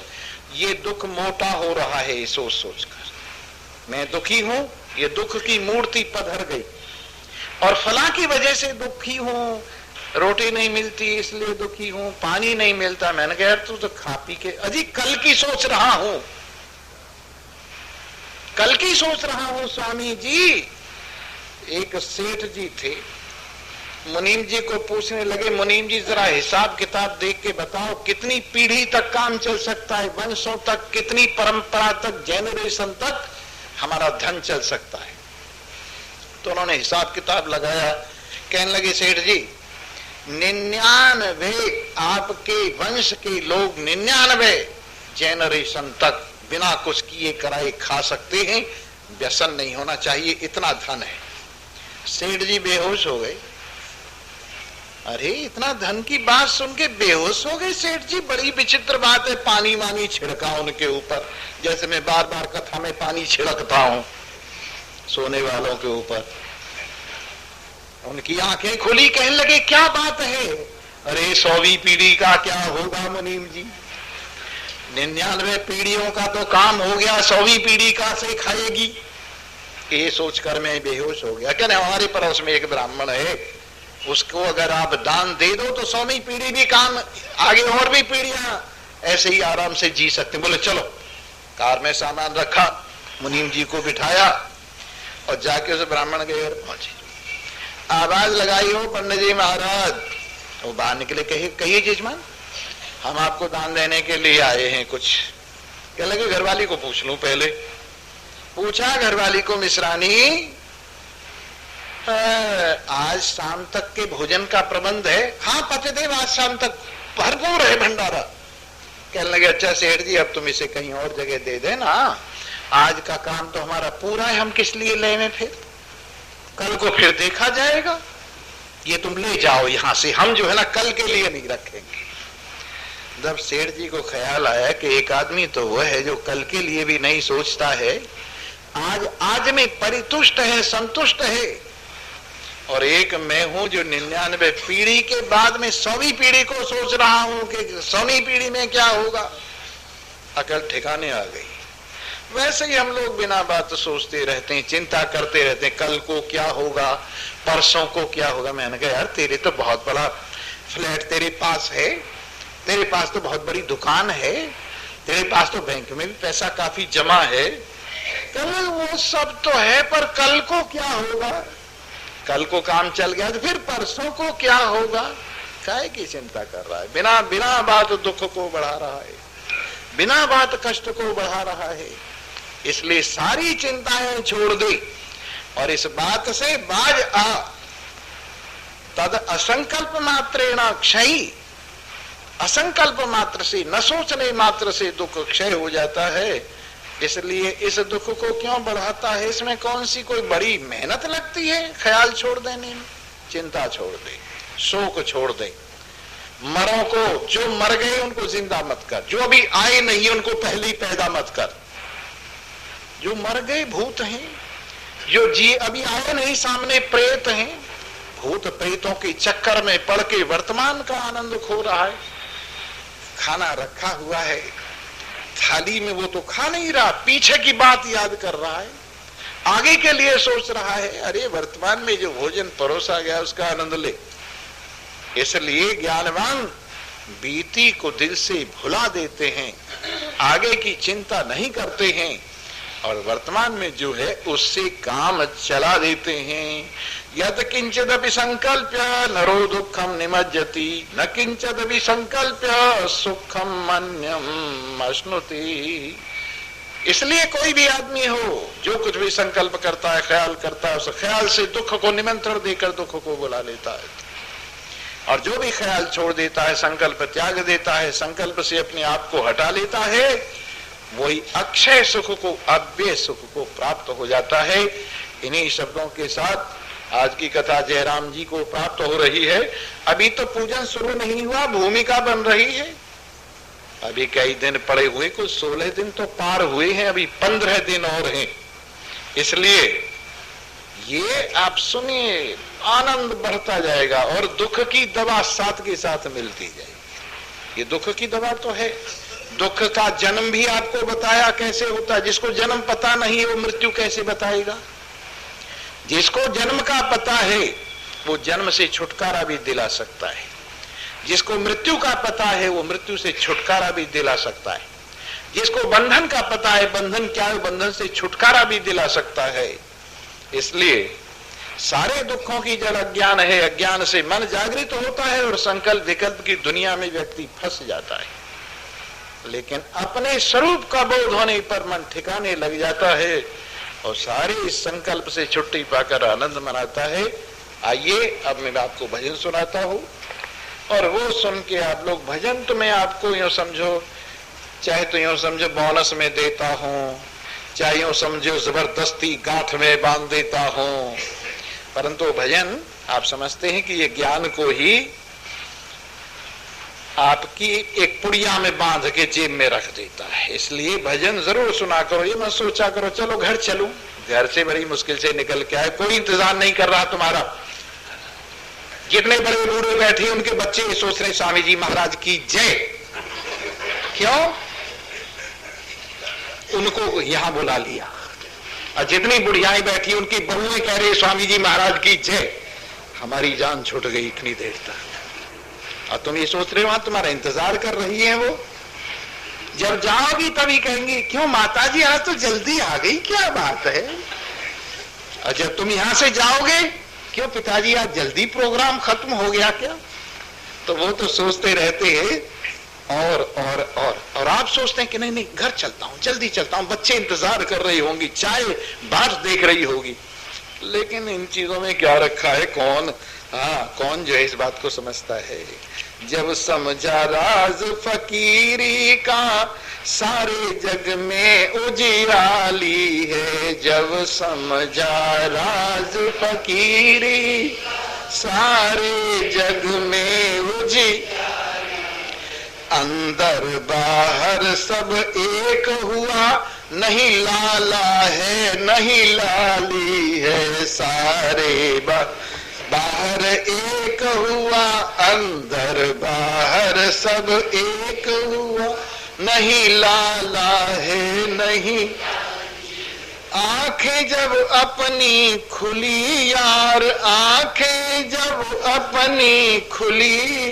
Speaker 1: ये दुख मोटा हो रहा है सोच सोचकर। मैं दुखी हूं, ये दुख की मूर्ति पधर गई। और फला की वजह से दुखी हूं, रोटी नहीं मिलती इसलिए दुखी हूं, पानी नहीं मिलता। मैंने कहा यार तू तो खा पी के अजी कल की सोच रहा हूं, कल की सोच रहा हूं। स्वामी जी, एक सेठ जी थे, मुनीम जी को पूछने लगे, मुनीम जी जरा हिसाब किताब देख के बताओ कितनी पीढ़ी तक काम चल सकता है, वंशों तक, कितनी परंपरा तक, जनरेशन तक हमारा धन चल सकता है। तो उन्होंने हिसाब किताब लगाया, कहने लगे सेठ जी 99 आपके वंश के लोग 99 जनरेशन तक बिना कुछ किए कराए खा सकते हैं, व्यसन नहीं होना चाहिए, इतना धन है। सेठ जी बेहोश हो गए। अरे इतना धन की बात सुन के बेहोश हो गए सेठ जी, बड़ी विचित्र बात है। पानी वानी छिड़का उनके ऊपर, जैसे मैं बार बार कथा में पानी छिड़कता हूं सोने वालों के ऊपर। उनकी आंखें खुली, कहने लगे क्या बात है? अरे 100वीं पीढ़ी का क्या होगा मुनीम जी, 99 पीढ़ियों का तो काम हो गया, 100वीं पीढ़ी का से खाएगी। ये सोचकर मैं बेहोश हो गया। कहने हमारे पड़ोस में एक ब्राह्मण है, उसको अगर आप दान दे दो तो 100वीं पीढ़ी भी काम, आगे और भी पीढ़ियां ऐसे ही आराम से जी सकते। बोले चलो। कार में सामान रखा, मुनीम जी को बिठाया और जाके उस ब्राह्मण के घर पहुंचे। आवाज लगाई हो पंडित जी महाराज। वो बाहर निकले, कहिए जजमान, हम आपको दान देने के लिए आए हैं कुछ। क्या लगे घरवाली को पूछ लूं पहले। पूछा घरवाली को, मिश्रानी आज शाम तक के भोजन का प्रबंध है? हाँ पतिदेव आज शाम तक भरपूर है भंडारा। कहने लगे अच्छा सेठ जी अब तुम इसे कहीं और जगह दे देना, आज का काम तो हमारा पूरा है, हम किस लिए लेने, फिर कल को फिर देखा जाएगा, ये तुम ले जाओ यहां से, हम जो है ना कल के लिए नहीं रखेंगे। जब सेठ जी को ख्याल आया कि एक आदमी तो वह है जो कल के लिए भी नहीं सोचता है, आज में परितुष्ट है, संतुष्ट है, और एक मैं हूं जो 99 पीढ़ी के बाद में 100वीं पीढ़ी को सोच रहा हूं कि 100वीं पीढ़ी में क्या होगा। अकल ठिकाने आ गई। वैसे ही हम लोग बिना बात सोचते रहते हैं, चिंता करते रहते हैं, कल को क्या होगा, परसों को क्या होगा। मैंने कहा यार तेरे तो बहुत बड़ा फ्लैट तेरे पास है, तेरे पास तो बहुत बड़ी दुकान है, तेरे पास तो बैंक में भी पैसा काफी जमा है। कल वो सब तो है, पर कल को क्या होगा, कल को काम चल गया तो फिर परसों को क्या होगा। काहे की चिंता कर रहा है, बिना बात दुख को बढ़ा रहा है, बिना बात कष्ट को बढ़ा रहा है। इसलिए सारी चिंताएं छोड़ दे और इस बात से बाज आ। तद असंकल्प मात्रेण क्षयी, असंकल्प मात्र से, न सोचने मात्र से दुख क्षय हो जाता है। इसलिए इस दुख को क्यों बढ़ाता है, इसमें कौन सी कोई बड़ी मेहनत लगती है ख्याल छोड़ देने में। चिंता छोड़ दे, शोक छोड़ दे। मरों को, जो मर गए उनको जिंदा मत कर, जो अभी आए नहीं उनको पहले ही पैदा मत कर। जो मर गए भूत हैं, जो जी अभी आए नहीं सामने प्रेत हैं, भूत प्रेतों के चक्कर में पड़ के वर्तमान का आनंद खो रहा है। खाना रखा हुआ है थाली में, वो तो खा नहीं रहा, पीछे की बात याद कर रहा है, आगे के लिए सोच रहा है। अरे वर्तमान में जो भोजन परोसा गया उसका आनंद ले। इसलिए ज्ञानवान बीती को दिल से भुला देते हैं, आगे की चिंता नहीं करते हैं और वर्तमान में जो है उससे काम चला देते हैं। यद किंचिदपि संकल्प्य नरो दुखम निमज्जति, न किंचिदपि संकल्प्य सुखम मन्यम अश्नुति। इसलिए कोई भी आदमी हो जो कुछ भी संकल्प करता है, ख्याल करता है, उस ख्याल से दुख को निमंत्रण देकर दुख को बुला लेता है। और जो भी ख्याल छोड़ देता है, संकल्प त्याग देता है, संकल्प से अपने आप को हटा लेता है, वही अक्षय सुख को, अव्यय सुख को प्राप्त हो जाता है। इन्हीं शब्दों के साथ आज की कथा जयराम जी को प्राप्त हो रही है। अभी तो पूजन शुरू नहीं हुआ, भूमिका बन रही है। अभी कई दिन पड़े हुए, कुछ 16 दिन तो पार हुए हैं, अभी 15 दिन और हैं। इसलिए ये आप सुनिए, आनंद बढ़ता जाएगा और दुख की दवा साथ के साथ मिलती जाएगी। ये दुख की दवा तो है। दुख का जन्म भी आपको बताया कैसे होता है। जिसको जन्म पता नहीं है वो मृत्यु कैसे बताएगा। जिसको जन्म का पता है वो जन्म से छुटकारा भी दिला सकता है। जिसको मृत्यु का पता है वो मृत्यु से छुटकारा भी दिला सकता है। जिसको बंधन का पता है, बंधन क्या है, बंधन से छुटकारा भी दिला सकता है। इसलिए सारे दुखों की जड़ अज्ञान है। अज्ञान से मन जागृत होता है और संकल्प विकल्प की दुनिया में व्यक्ति फंस जाता है। लेकिन अपने स्वरूप का बोध होने पर मन ठिकाने लग जाता है और सारे इस संकल्प से छुट्टी पाकर आनंद मनाता है। आइए अब मैं आपको भजन सुनाता हूं और वो सुन के आप लोग, भजन तो मैं आपको यूं समझो, चाहे तो यूं समझो बोनस में देता हूं, चाहे यूं समझो जबरदस्ती गांठ में बांध देता हूं, परंतु भजन आप समझते हैं कि ये ज्ञान को ही आपकी एक पुड़िया में बांध के जेब में रख देता है। इसलिए भजन जरूर सुना करो। ये मत सोचा करो चलो घर चलूं, घर से बड़ी मुश्किल से निकल के आए, कोई इंतजार नहीं कर रहा तुम्हारा। जितने बड़े बूढ़े बैठे उनके बच्चे ये सोच रहे स्वामी जी महाराज की जय। क्यों? उनको यहां बुला लिया। और जितनी बुढ़ियाएं बैठी उनकी बहुएं कह रही स्वामी जी महाराज की जय। हमारी जान छूट गई इतनी देर तक। और तुम ये सोच रहे हो वहां तुम्हारा इंतजार कर रही है वो। जब जाओगी तभी कहेंगी क्यों माता जी आज तो जल्दी आ गई, क्या बात है। और जब तुम यहां से जाओगे, क्यों पिताजी आज जल्दी प्रोग्राम खत्म हो गया क्या। तो वो तो सोचते रहते हैं और आप सोचते हैं कि नहीं नहीं घर चलता हूं, जल्दी चलता हूं, बच्चे इंतजार कर रही होंगी, चाय बारिश देख रही होगी। लेकिन इन चीजों में क्या रखा है कौन, कौन जो है इस बात को समझता है। जब समझा राज फकीरी का सारे जग में उजियाली है। जब समझा राज फकीरी सारे जग में उजियाली, अंदर बाहर सब एक हुआ, नहीं लाला है नहीं लाली है। सारे बाहर एक हुआ, अंदर बाहर सब एक हुआ, नहीं लाला है नहीं। आंखें जब अपनी खुली यार, आंखें जब अपनी खुली,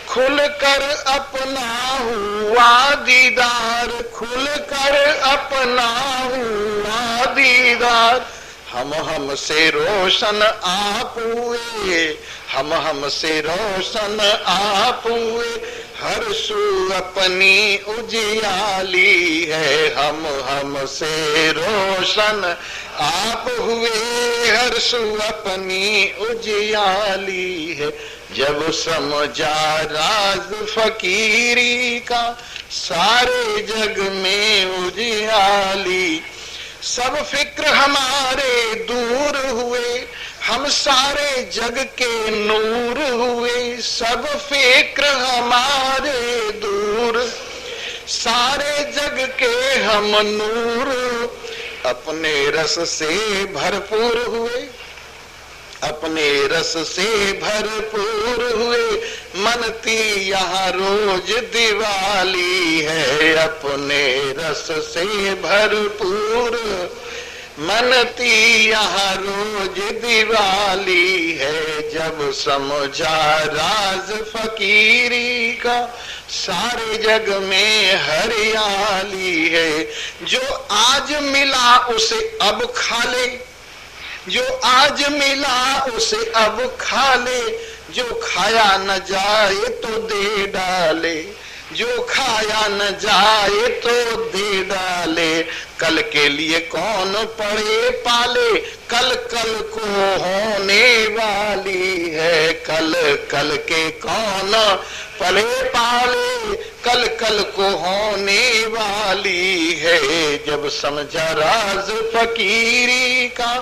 Speaker 1: खुलकर अपना हुआ दीदार, खुलकर अपना हुआ दीदार। हम से रोशन आप हुए, हम से रोशन आप हुए, हर सू अपनी उजियाली है। हम से रोशन आप हुए, हर सू अपनी उजियाली है। जब समझा राज फकीरी का सारे जग में उजियाली, सब फिक्र हमारे दूर हुए, हम सारे जग के नूर हुए। सब फिक्र हमारे दूर, सारे जग के हम नूर, अपने रस से भरपूर हुए, अपने रस से भरपूर हुए। मनती यहाँ रोज दिवाली है, अपने रस से भरपूर मनती यहाँ रोज दिवाली है। जब समझा राज फकीरी का सारे जग में हरियाली है। जो आज मिला उसे अब खा ले, जो आज मिला उसे अब खा ले, जो खाया न जाए तो दे डाले। जो खाया न जाए तो दे डाले, कल के लिए कौन पड़े पाले, कल कल को होने वाली है, कल कल के कौन पले पाले, कल कल को होने वाली है। जब समझा राज फकीरी का,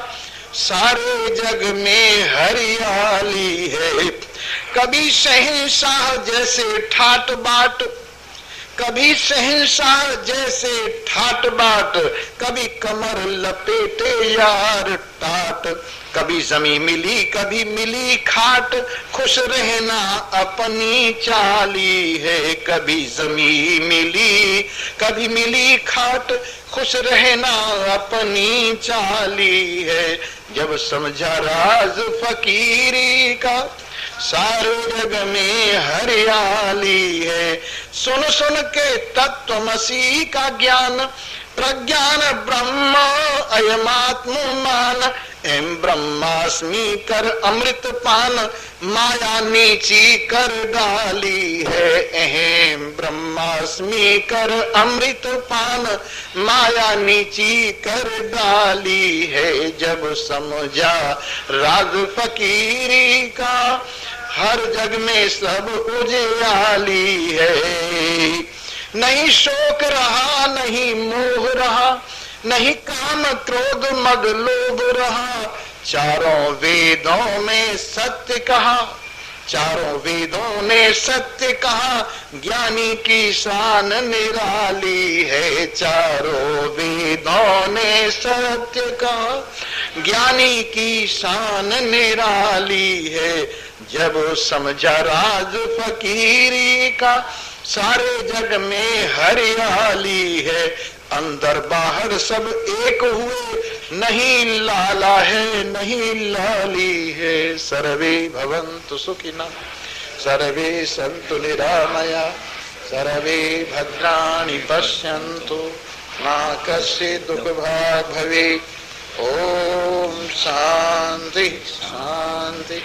Speaker 1: सारे जग में हरियाली है। कभी शहंशाह जैसे ठाट बाट, कभी शहंशाह जैसे ठाट बाट, कभी कमर लपेटे यार टाट, कभी जमी मिली कभी मिली खाट, खुश रहना अपनी चाली है। कभी जमी मिली कभी मिली खाट, खुश रहना अपनी चाली है। जब समझा राज फकीरी का, सारे जग में हरियाली है। सुन सुन के तत्वमसी का ज्ञान, प्रज्ञान ब्रह्म अयमात्म मान, एम ब्रह्मास्मि कर अमृत पान, माया नीची कर डाली है। अहम ब्रह्मास्मि कर अमृत पान, माया नीची कर डाली है। जब समझा राज फकीरी का, हर जग में सब उजियाली है। नहीं शोक रहा नहीं मोह रहा, नहीं काम क्रोध मद लोभ रहा, चारों वेदों में सत्य कहा, चारों वेदों ने सत्य कहा, ज्ञानी की शान निराली है। चारों वेदों ने सत्य कहा, ज्ञानी की शान निराली है। जब समझा राज फकीरी का, सारे जग में हरियाली है। अंदर बाहर सब एक हुए, नहीं लाला है नहीं लाली है। सर्वे भवन्तु सुखिनः, सर्वे सन्तु निरामया, सर्वे भद्राणि पश्यन्तु, मा कश्चित् दुःखभाग् भवेत्। ओम शांति शांति।